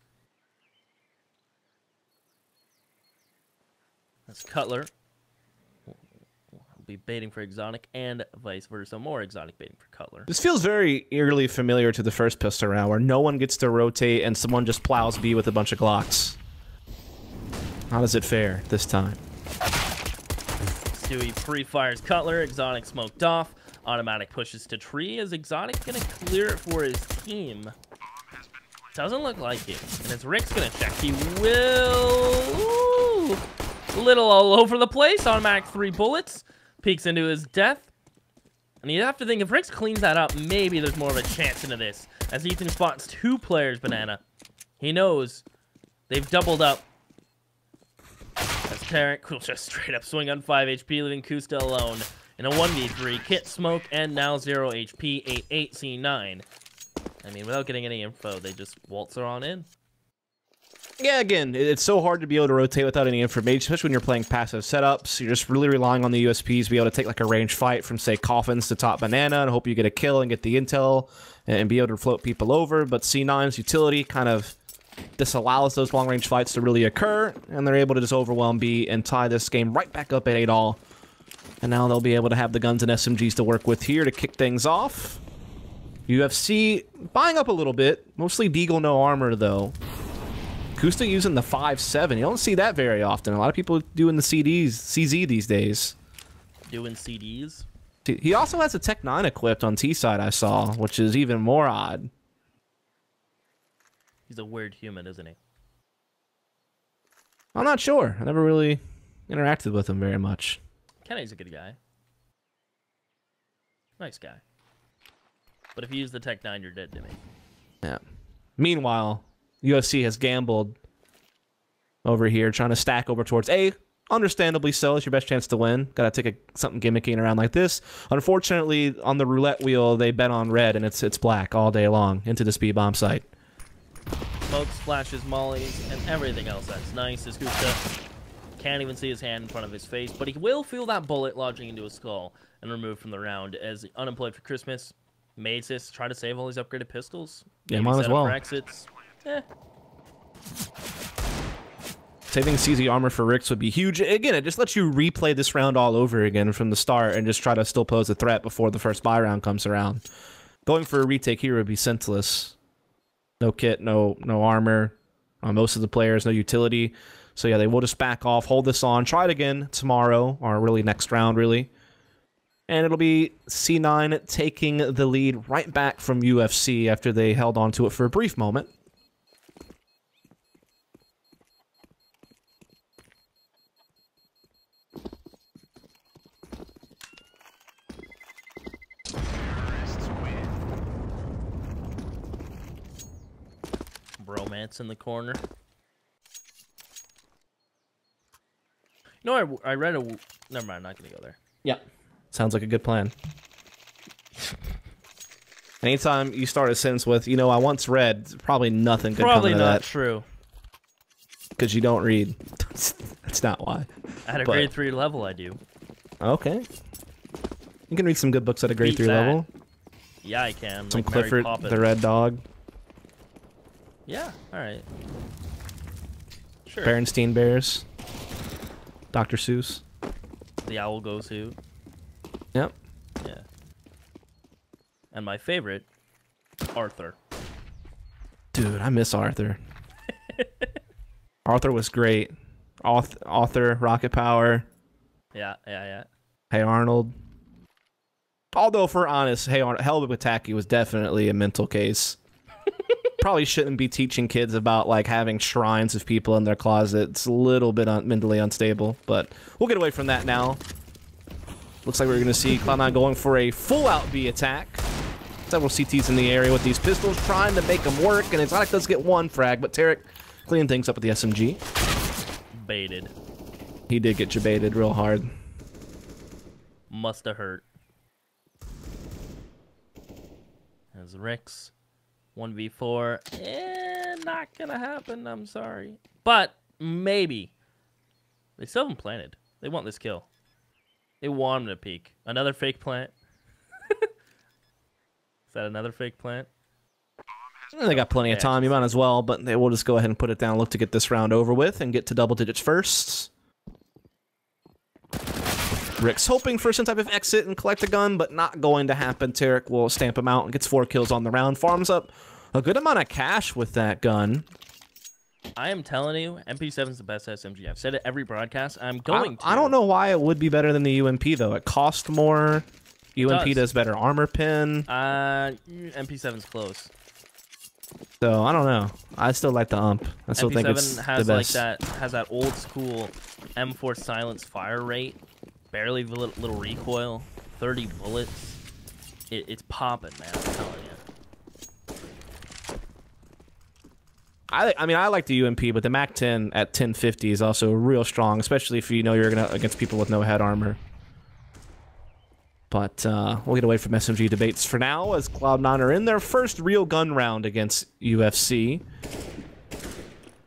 That's Cutler. We'll be baiting for Exotic and vice versa. More Exotic baiting for Cutler. This feels very eerily familiar to the first pistol round, where no one gets to rotate and someone just plows B with a bunch of Glocks. How does it fare this time? Stewie pre-fires Cutler. Exotic smoked off. Automatic pushes to tree. Is Exotic going to clear it for his team? Doesn't look like it. And it's Rick's going to check. He will. Ooh. A little all over the place. Automatic 3 bullets. Peeks into his death. And you have to think, if Rick's cleans that up, maybe there's more of a chance into this. As Ethan spots 2 players, Banana. He knows they've doubled up. As Tarek will just straight up swing on 5 HP, leaving Kusta alone in a 1v3. Kit, Smoke, and now 0 HP, 8-8, C9. I mean, without getting any info, they just waltz her on in. Yeah, again, it's so hard to be able to rotate without any information, especially when you're playing passive setups. You're just really relying on the USPs to be able to take like a range fight from, say, Coffins to top Banana and hope you get a kill and get the intel and be able to float people over. But C9's utility kind of disallows those long-range fights to really occur, and they're able to just overwhelm B and tie this game right back up at 8-all. And now they'll be able to have the guns and SMGs to work with here to kick things off. UFC buying up a little bit, mostly Deagle no armor though. Kusta using the 5.7. You don't see that very often. A lot of people doing the CZ these days. Doing CDs? He also has a Tech 9 equipped on T side, I saw, which is even more odd. He's a weird human, isn't he? I'm not sure. I never really interacted with him very much. Kenny's a good guy. Nice guy. But if you use the Tech 9, you're dead to me. Yeah. Meanwhile, UFC has gambled over here, trying to stack over towards A. Understandably so. It's your best chance to win. Gotta take something gimmicky and around like this. Unfortunately, on the roulette wheel, they bet on red, and it's black all day long into this B-bomb site. Smoke splashes, mollies, and everything else that's nice. As Gusta can't even see his hand in front of his face, but he will feel that bullet lodging into his skull and removed from the round. As unemployed for Christmas, Maces try to save all these upgraded pistols. Yeah, Maybe might as set up well. for exits. Saving CZ armor for Ricks would be huge. Again, it just lets you replay this round all over again from the start and just try to still pose a threat before the first buy round comes around. Going for a retake here would be senseless. No kit, no armor. Most of the players, no utility. So yeah, they will just back off, hold this on, try it again tomorrow, or really next round, really. And it'll be C9 taking the lead right back from UFC after they held on to it for a brief moment. Bromance in the corner. No, I read a... Never mind, I'm not going to go there. Yeah. Sounds like a good plan. Anytime you start a sentence with, you know, I once read, probably nothing good Probably coming of not that. true. Because you don't read. That's not why. At a grade 3 level, I do. Okay. You can read some good books at a grade Beat 3 that. level. Yeah, I can. Some Like Mary Clifford, Poppins. the Red Dog. Yeah, alright. Sure. Berenstein Bears. Dr. Seuss. The Owl Goes Who. Yep. Yeah. And my favorite, Arthur. Dude, I miss Arthur. Arthur was great. Author, Rocket Power. Yeah. Hey Arnold. Although, if we're honest, Hey Arnold, Hell with Tacky was definitely a mental case. Probably shouldn't be teaching kids about like having shrines of people in their closet. It's a little bit mentally unstable, but we'll get away from that now. Looks like we're going to see Cloud9 going for a full-out B attack. Several CTs in the area with these pistols, trying to make them work, and Exotic does get one frag, but Tarek cleaning things up with the SMG. Baited. He did get baited real hard. Must have hurt. As Rex. 1v4. Not gonna happen, I'm sorry. But, maybe. They still haven't planted. They want this kill. They want him to peek. Another fake plant. Is that another fake plant? They got plenty of time, you might as well, but they will just go ahead and put it down, look to get this round over with, and get to double digits first. Rick's hoping for some type of exit and collect a gun, but not going to happen. Tarek will stamp him out and gets 4 kills on the round. Farms up a good amount of cash with that gun. I am telling you, MP7 is the best SMG. I've said it every broadcast. I'm going to. I don't know why it would be better than the UMP, though. It costs more. UMP does better armor pin. MP7's close. So, I don't know. I still like the UMP. I still think it's MP7 has the best. has that old school M4 silence fire rate. Barely little recoil. 30 bullets. It's popping, man. I'm telling you. I mean, I like the UMP, but the MAC-10 at 1050 is also real strong, especially if you know you're gonna against people with no head armor. But we'll get away from SMG debates for now, as Cloud9 are in their first real gun round against UFC.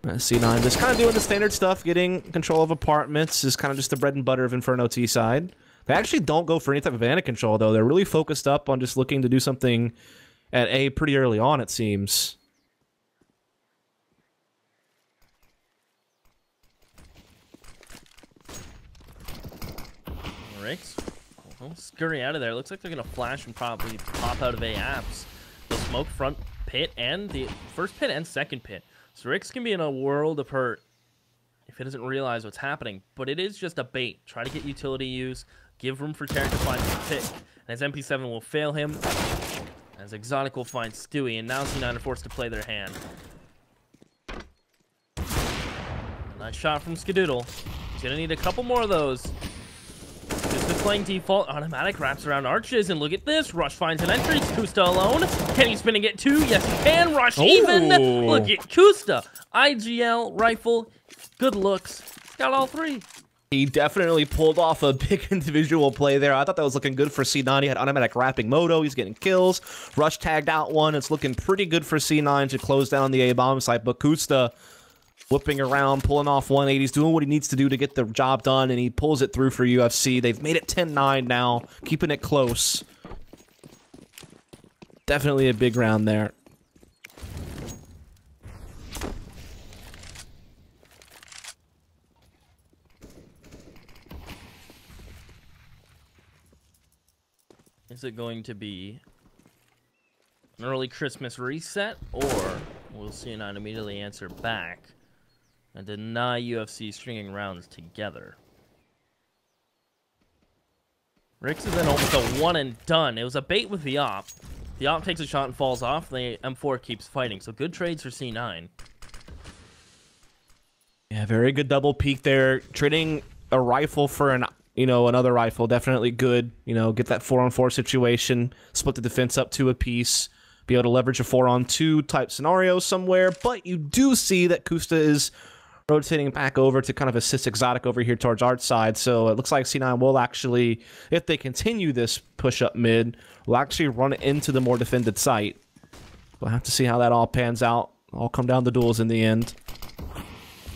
C9 just kind of doing the standard stuff, getting control of apartments is kind of just the bread and butter of Inferno T side. They actually don't go for any type of Vanna control, though. They're really focused up on just looking to do something at A pretty early on, it seems. Ricks, scurry out of there. Looks like they're gonna flash and probably pop out of A apps. They'll smoke front pit and the first pit and second pit. So Ricks can be in a world of hurt if he doesn't realize what's happening. But it is just a bait. Try to get utility use. Give room for Tarek to find his pick. And his MP7 will fail him. As Exotic will find Stewie. And now C9 are forced to play their hand. Nice shot from Skadoodle. He's gonna need a couple more of those. Just playing default. Automatic wraps around arches. And look at this. Rush finds an entry. Kusta alone. Can he spin and get 2? Yes, he can. Rush even. Look at Kusta. IGL, rifle, good looks. Got all 3. He definitely pulled off a big individual play there. I thought that was looking good for C9. He had automatic wrapping moto. He's getting kills. Rush tagged out one. It's looking pretty good for C9 to close down the A-bomb site. But Kusta whipping around, pulling off 180s, doing what he needs to do to get the job done, and he pulls it through for UFC. They've made it 10-9 now, keeping it close. Definitely a big round there. Is it going to be an early Christmas reset, or will C9 immediately answer back and deny UFC stringing rounds together? Ricks is in almost a one and done. It was a bait with the op. The op takes a shot and falls off. The M4 keeps fighting. So good trades for C9. Yeah, very good double peek there. Trading a rifle for an, another rifle. Definitely good. Get that 4-on-4 situation. Split the defense up 2 apiece. Be able to leverage a 4-on-2 type scenario somewhere. But you do see that Kusta is rotating back over to kind of assist Exotic over here towards our side. So it looks like C9 will actually, if they continue this push up mid, will actually run into the more defended site. We'll have to see how that all pans out. All come down to duels in the end.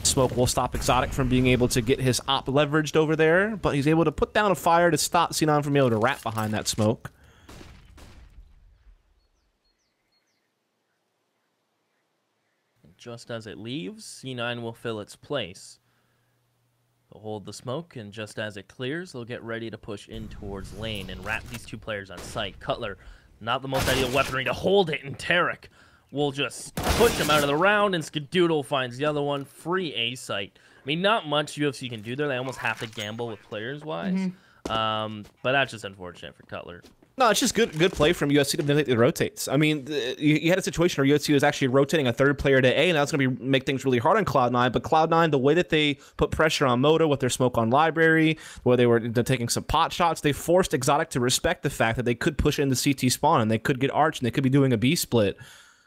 Smoke will stop Exotic from being able to get his op leveraged over there, but he's able to put down a fire to stop C9 from being able to wrap behind that smoke. Just as it leaves, C9 will fill its place. They'll hold the smoke, and just as it clears, they'll get ready to push in towards lane and wrap these 2 players on site. Cutler, not the most ideal weaponry to hold it, and Tarek will just push him out of the round, and Skadoodle finds the other one. Free A site. I mean, not much UFC can do there. They almost have to gamble with players-wise. But that's just unfortunate for Cutler. No, it's just good play from UFC to manipulate the rotates. I mean, you had a situation where UFC was actually rotating a 3rd player to A, and that's going to make things really hard on Cloud9. But Cloud9, the way that they put pressure on Moto with their smoke on library, where they were taking some pot shots, they forced Exotic to respect the fact that they could push into CT spawn, and they could get arch, and they could be doing a B split.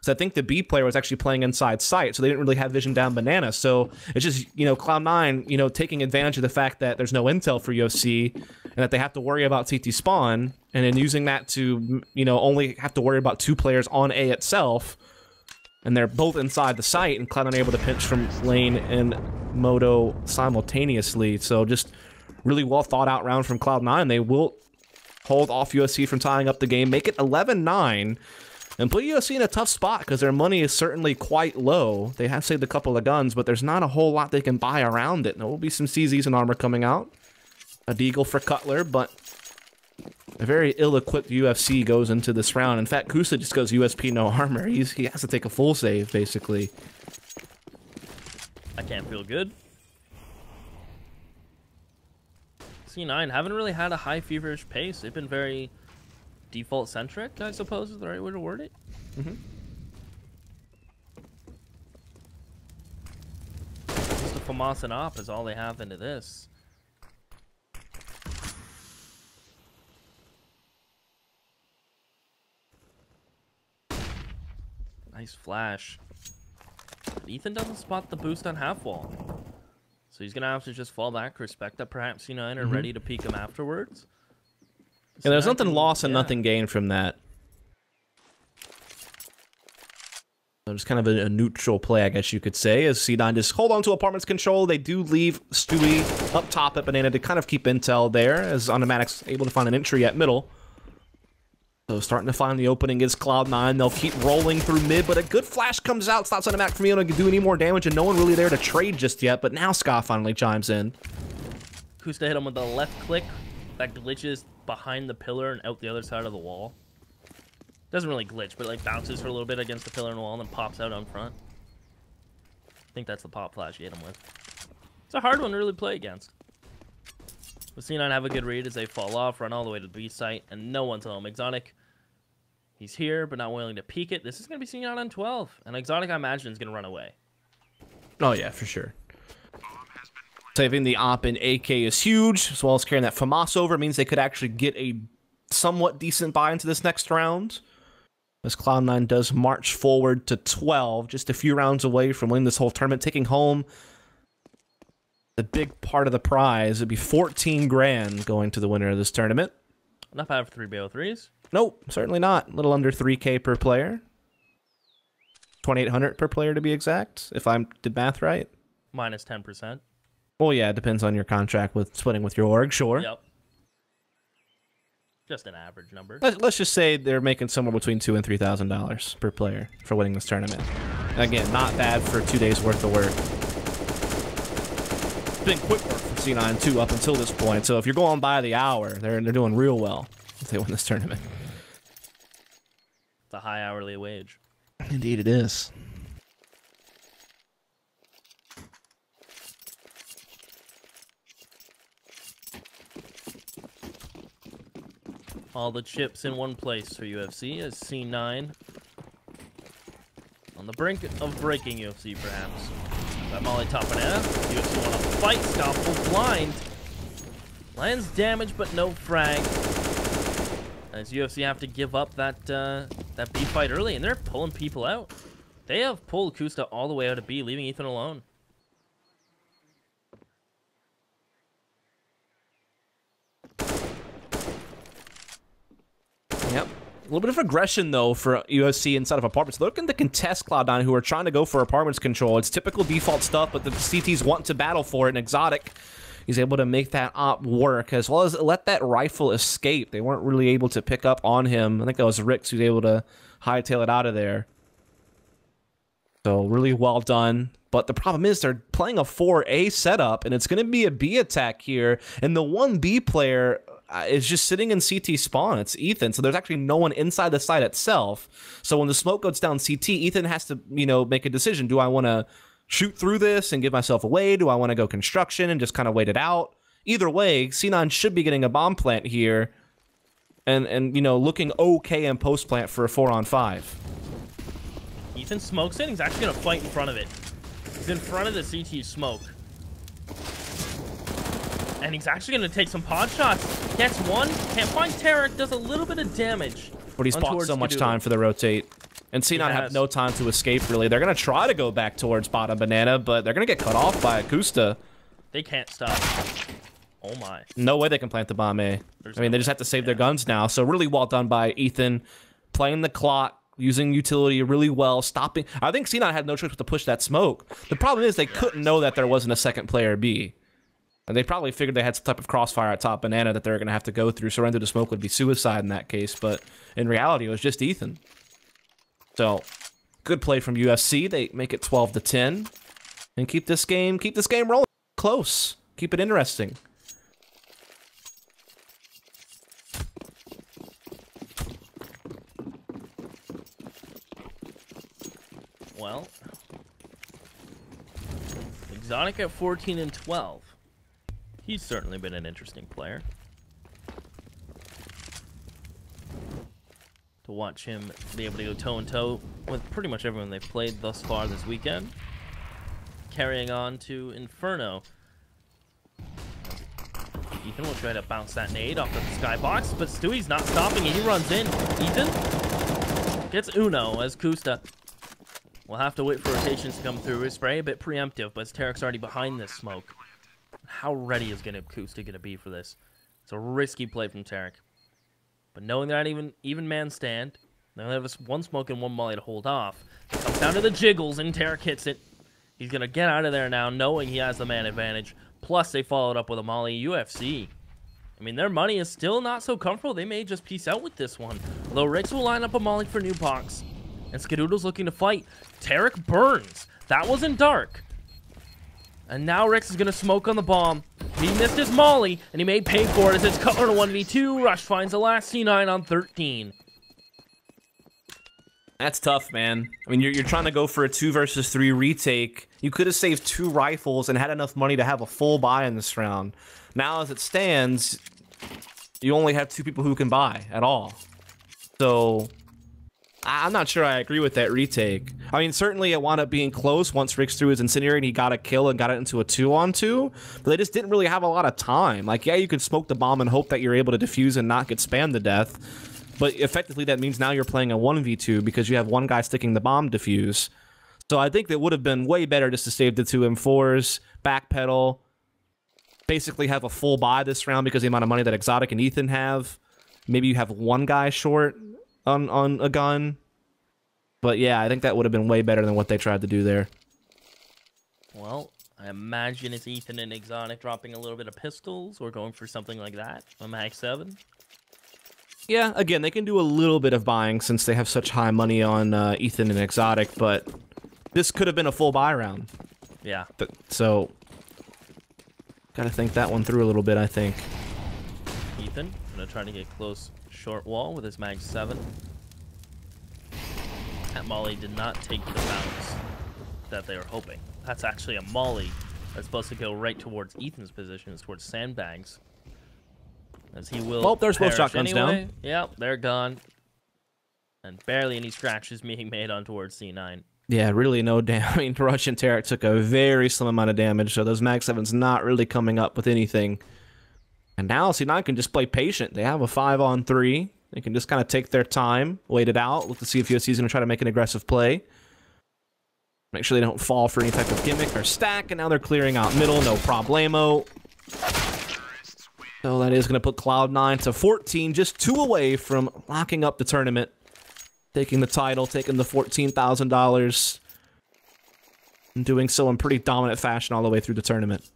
So I think the B player was actually playing inside sight, so they didn't really have vision down banana. So it's just, Cloud9, taking advantage of the fact that there's no intel for UFC and that they have to worry about CT spawn, and then using that to, only have to worry about 2 players on A itself, and they're both inside the site, and Cloud9 able to pinch from lane and Moto simultaneously. So just really well thought out round from Cloud9. They will hold off UFC from tying up the game, make it 11-9. And put UFC in a tough spot because their money is certainly quite low. They have saved a couple of guns, but there's not a whole lot they can buy around it. There will be some CZs and armor coming out. A deagle for Cutler, but a very ill-equipped UFC goes into this round. In fact, Kusa just goes USP no armor. He has to take a full save, basically. I can't feel good. C9 haven't really had a high feverish pace. They've been very default-centric, I suppose is the right way to word it. Mm-hmm. Just a FAMAS and op is all they have into this. Nice flash. Ethan doesn't spot the boost on half wall. So he's going to have to just fall back, respect that perhaps C9 are ready to peek him afterwards. Yeah, there's nothing lost and nothing gained from that. So just kind of a neutral play, I guess you could say, as C9 just hold on to Apartment's control. They do leave Stewie up top at Banana to kind of keep intel there, as Automatic's able to find an entry at middle. So starting to find the opening is Cloud9. They'll keep rolling through mid, but a good flash comes out, stops Automatic from being able to do any more damage, and no one really there to trade just yet, but now Ska finally chimes in. Kusta hit him with the left click that glitches behind the pillar and out the other side of the wall. Doesn't really glitch, but like bounces for a little bit against the pillar and wall and then pops out on front. I think that's the pop flash you hit him with. It's a hard one to really play against. But C9 have a good read as they fall off, run all the way to the B site, and no one's home. Exotic, he's here, but not willing to peek it. This is going to be C9 on 12, and Exotic, I imagine, is going to run away. Oh, yeah, for sure. Saving the op in AK is huge, as well as carrying that FAMAS over means they could actually get a somewhat decent buy into this next round. As Cloud9 does march forward to 12, just a few rounds away from winning this whole tournament, taking home the big part of the prize. It'd be 14 grand going to the winner of this tournament. Not bad for 3 BO3s. Nope, certainly not. A little under 3K per player. 2,800 per player to be exact, if I did math right. Minus 10%. Well, yeah, it depends on your contract with splitting with your org, sure. Yep. Just an average number. Let's just say they're making somewhere between $2,000 and $3,000 per player for winning this tournament. Again, not bad for 2 days worth of work. Been quick work for C9 too up until this point. So if you're going by the hour, they're doing real well if they win this tournament. It's a high hourly wage. Indeed, it is. All the chips in one place for UFC as C9 on the brink of breaking UFC, perhaps. That Molly top banana. UFC want to fight. Scalpel blind. Lands damage, but no frag. As UFC have to give up that that B fight early, and they're pulling people out. They have pulled Kusta all the way out of B, leaving Ethan alone. Yep. A little bit of aggression, though, for UFC inside of Apartments. They're looking to contest Cloud9, who are trying to go for Apartments control. It's typical default stuff, but the CTs want to battle for it. And Exotic, he's able to make that op work, as well as let that rifle escape. They weren't really able to pick up on him. I think that was Rix who's able to hightail it out of there. So really well done. But the problem is they're playing a 4A setup, and it's going to be a B attack here. And the 1B player is just sitting in CT spawn. It's Ethan, so there's actually no one inside the site itself. So when the smoke goes down CT, Ethan has to, you know, make a decision. Do I want to shoot through this and give myself away? Do I want to go construction and just kind of wait it out? Either way, C9 should be getting a bomb plant here and you know, looking okay in post plant for a 4-on-5. Ethan smokes it. He's actually going to fight in front of it. He's in front of the CT smoke. And he's actually going to take some pod shots. Gets one. Can't find Tarek. Does a little bit of damage. But he's bought so much time for the rotate. And C9 have no time to escape, really. They're going to try to go back towards bottom banana, but they're going to get cut off by Akusta. They can't stop. Oh, my. No way they can plant the bomb A. I mean, they just have to save their guns now. So really well done by Ethan. Playing the clock, using utility really well, stopping. I think C9 had no choice but to push that smoke. The problem is they couldn't know that there wasn't a second player B. And they probably figured they had some type of crossfire at top banana that they were going to have to go through. Surrender to smoke would be suicide in that case. But in reality, it was just Ethan. So, good play from UFC. They make it 12-10. And keep this game rolling close. Keep it interesting. Exotic at 14 and 12. He's certainly been an interesting player. To watch him be able to go toe-and-toe with pretty much everyone they've played thus far this weekend. Carrying on to Inferno. Ethan will try to bounce that nade off the skybox, but Stewie's not stopping it. He runs in. Ethan gets Uno as Kusta. We'll have to wait for rotations to come through. His spray a bit preemptive, but Tarek's already behind this smoke. How ready is Kusta going to be for this? It's a risky play from Tarek. But knowing that even man stand, they only have one smoke and one molly to hold off. It comes down to the jiggles, and Tarek hits it. He's going to get out of there now, knowing he has the man advantage. Plus, they followed up with a molly. UFC. I mean, their money is still not so comfortable. They may just peace out with this one. Although Rix will line up a molly for Nupox. And Skadoodle's looking to fight. Tarek burns. That wasn't dark. And now Rix is going to smoke on the bomb. He missed his molly, and he made pay for it as it's Cutler to 1v2. Rush finds the last C9 on 13. That's tough, man. I mean, you're trying to go for a 2 versus 3 retake. You could have saved 2 rifles and had enough money to have a full buy in this round. Now, as it stands, you only have 2 people who can buy at all. So, I'm not sure I agree with that retake. I mean, certainly it wound up being close once Rix threw his incendiary and he got a kill and got it into a 2-on-2, but they just didn't really have a lot of time. Like, yeah, you could smoke the bomb and hope that you're able to defuse and not get spammed to death, but effectively that means now you're playing a 1v2 because you have one guy sticking the bomb defuse. So I think that would have been way better just to save the 2 M4s, backpedal, basically have a full buy this round because of the amount of money that Exotic and Ethan have. Maybe you have one guy short on a gun. But yeah, I think that would have been way better than what they tried to do there. Well, I imagine it's Ethan and Exotic dropping a little bit of pistols or going for something like that. A Mag 7. Yeah, again, they can do a little bit of buying since they have such high money on Ethan and Exotic, but this could have been a full buy round. Yeah. So, gotta think that one through a little bit, I think. Ethan, gonna try to get close short wall with his Mag 7. That molly did not take the bounce that they were hoping. That's actually a molly that's supposed to go right towards Ethan's position, towards sandbags. As he will. Well, there's both shotguns down. Yep, they're gone. And barely any scratches being made on towards C9. Yeah, really no damage. I mean, Rush and Tarek took a very slim amount of damage, so those Mag 7's not really coming up with anything. And now C9 can just play patient. They have a 5-on-3. They can just kind of take their time, wait it out, look to see if UFC's going to try to make an aggressive play. Make sure they don't fall for any type of gimmick or stack, and now they're clearing out middle, no problemo. So that is going to put Cloud9 to 14, just 2 away from locking up the tournament. Taking the title, taking the $14,000. And doing so in pretty dominant fashion all the way through the tournament.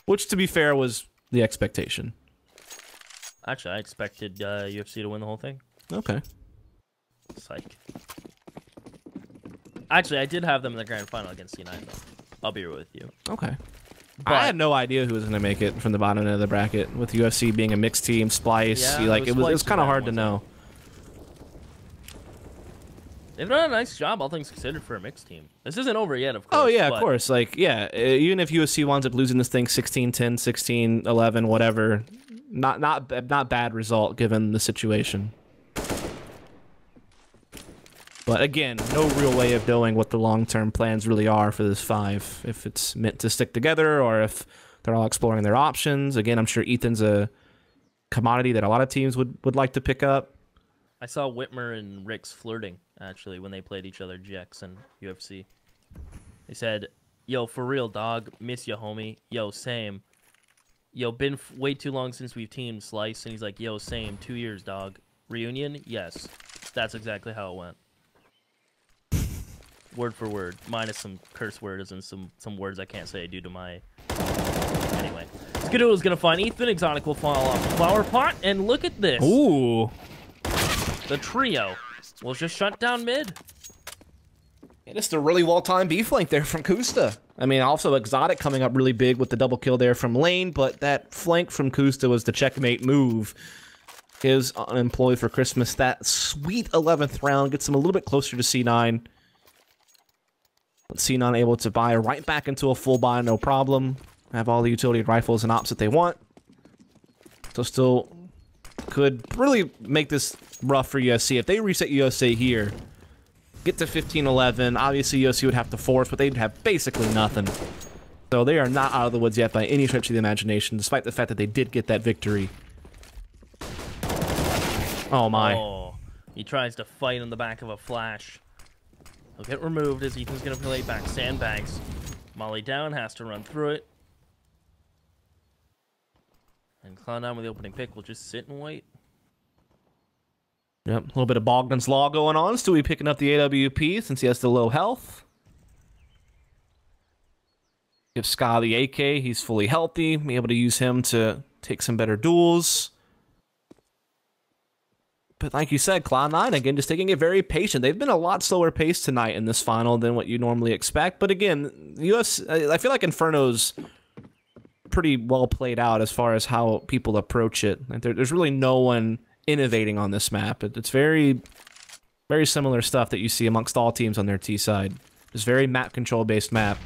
Which, to be fair, was the expectation. Actually, I expected UFC to win the whole thing. Okay. Psych. Actually, I did have them in the grand final against C9, though. I'll be real with you. Okay. But I had no idea who was going to make it from the bottom end of the bracket. With UFC being a mixed team, Splice, yeah, it was kind of hard to know. They've done a nice job, all things considered, for a mixed team. This isn't over yet, of course. Oh, yeah, of course. Like, yeah, even if UFC winds up losing this thing 16-10, 16-11, whatever, not bad result given the situation. But again, no real way of knowing what the long-term plans really are for this 5. If it's meant to stick together or if they're all exploring their options. Again, I'm sure Ethan's a commodity that a lot of teams would like to pick up. I saw Whitmer and Rix flirting, actually, when they played each other, GX and UFC. They said, yo, for real, dog. Miss ya, homie. Yo, same. Yo, been way too long since we've teamed, Slice. And he's like, yo, same. 2 years, dog. Reunion? Yes. That's exactly how it went. Word for word. Minus some curse words and some words I can't say due to my... Anyway. Skadoodle's gonna find Ethan. Exotic will fall off the flower pot. And look at this. Ooh. The trio will just shut down mid. And it's a really well-timed B-flank there from Kusta. I mean, also Exotic coming up really big with the double kill there from Lane, but that flank from Kusta was the checkmate move. Is unemployed for Christmas. That sweet 11th round gets him a little bit closer to C9. With C9 able to buy right back into a full buy, no problem. Have all the utility rifles and ops that they want. So still could really make this rough for UFC. If they reset UFC here, get to 15-11, obviously UFC would have to force, but they'd have basically nothing. So they are not out of the woods yet by any stretch of the imagination, despite the fact that they did get that victory. Oh my. Oh, he tries to fight on the back of a flash. He'll get removed as Ethan's going to play back sandbags. Molly down, has to run through it. And Cloud9 with the opening pick will just sit and wait. Yep, a little bit of Bogdan's Law going on. Stewie picking up the AWP since he has the low health. Give Ska the AK, he's fully healthy. Be able to use him to take some better duels. But like you said, Cloud9, again, just taking it very patient. They've been a lot slower paced tonight in this final than what you normally expect. But again, UFC, I feel like Inferno's pretty well played out as far as how people approach it. Like there's really no one innovating on this map. It's very, very similar stuff that you see amongst all teams on their T side. It's very map control based map.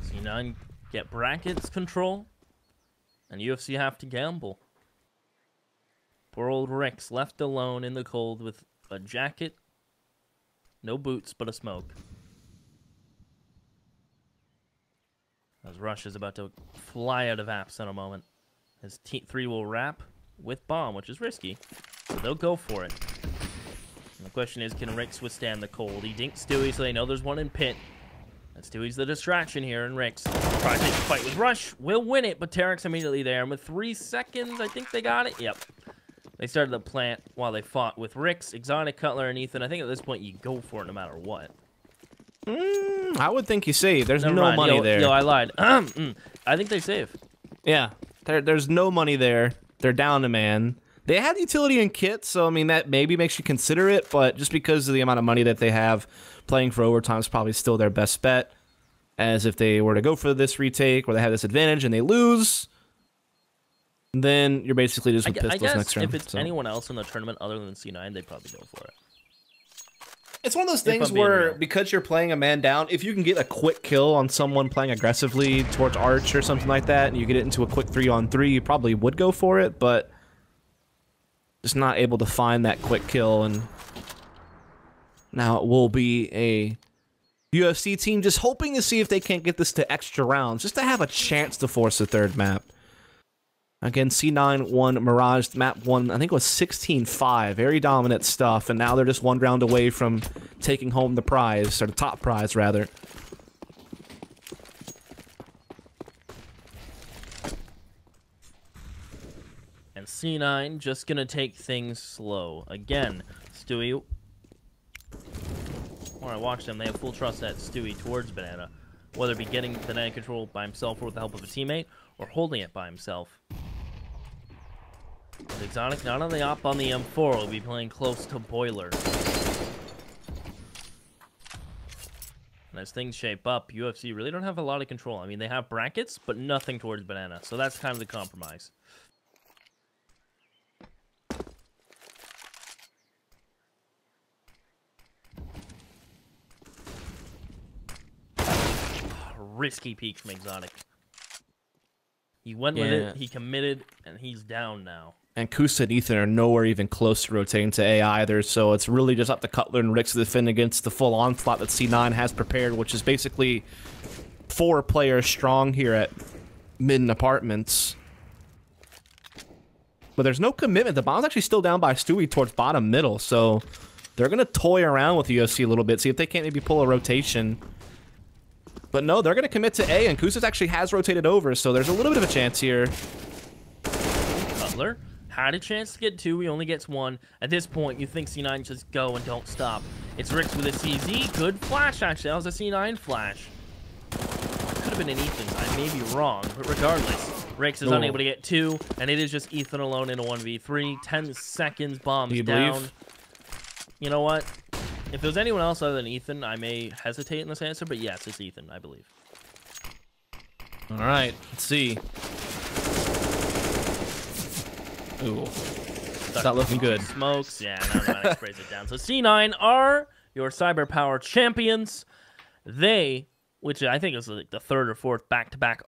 C9 get brackets control, and UFC have to gamble. Poor old Rex left alone in the cold with a jacket, no boots, but a smoke. As Rush is about to fly out of apps in a moment. His T3 will wrap with bomb, which is risky. So they'll go for it. And the question is, can Rix withstand the cold? He dinks Stewie, so they know there's one in pit. And Stewie's the distraction here, and Rix tries to fight with Rush. Will win it, but Tarek's immediately there. And with 3 seconds, I think they got it. Yep. They started the plant while they fought with Rix, Exotic, Cutler, and Ethan. I think at this point, you go for it no matter what. I would think you save. There's no money there. Yo, I lied. I think they save. Yeah, there's no money there. They're down to man. They had utility and kit, so I mean that maybe makes you consider it, but just because of the amount of money that they have, playing for overtime is probably still their best bet. As if they were to go for this retake where they have this advantage and they lose, then you're basically just with pistols next round. If it's anyone else in the tournament other than C9, they'd probably go for it. It's one of those things where, because you're playing a man down, if you can get a quick kill on someone playing aggressively towards Arch or something like that, and you get it into a quick 3-on-3, you probably would go for it, but just not able to find that quick kill, and now it will be a UFC team just hoping to see if they can't get this to extra rounds, just to have a chance to force a third map. Again, C9 won Mirage map 1, I think it was 16-5. Very dominant stuff, and now they're just 1 round away from taking home the prize, or the top prize, rather. And C9 just gonna take things slow. Again, Stewie... When I watch them, they have full trust at Stewie towards Banana. Whether it be getting Banana control by himself or with the help of a teammate, or holding it by himself. With Exotic not on the op on the M4, will be playing close to Boiler. And as things shape up, UFC really don't have a lot of control. I mean, they have brackets, but nothing towards Banana. So that's kind of the compromise. Risky peek from Exotic. He went with it, he committed, and he's down now. And Kusa and Ethan are nowhere even close to rotating to A either, so it's really just up to Cutler and Rix to defend against the full onslaught that C9 has prepared, which is basically 4 players strong here at Midden Apartments. But there's no commitment. The bomb's actually still down by Stewie towards bottom middle, so they're going to toy around with UFC a little bit, see if they can't maybe pull a rotation. But no, they're going to commit to A, and Kusas actually has rotated over, so there's a little bit of a chance here. Cutler had a chance to get 2, he only gets 1. At this point, you think C9 just go and don't stop. It's Rix with a CZ, good flash actually, that was a C9 flash. Could have been an Ethan's, I may be wrong, but regardless, Rix is unable to get 2, and it is just Ethan alone in a 1v3, 10 seconds, bombs down. You know what? If it was anyone else other than Ethan, I may hesitate in this answer, but yes, it's Ethan, I believe. All right, let's see. Ooh. It's not looking good. Smokes. Yeah, now Nomadic sprays it down. So C9 are your Cyber Power champions. They, which I think is like the third or fourth back-to-back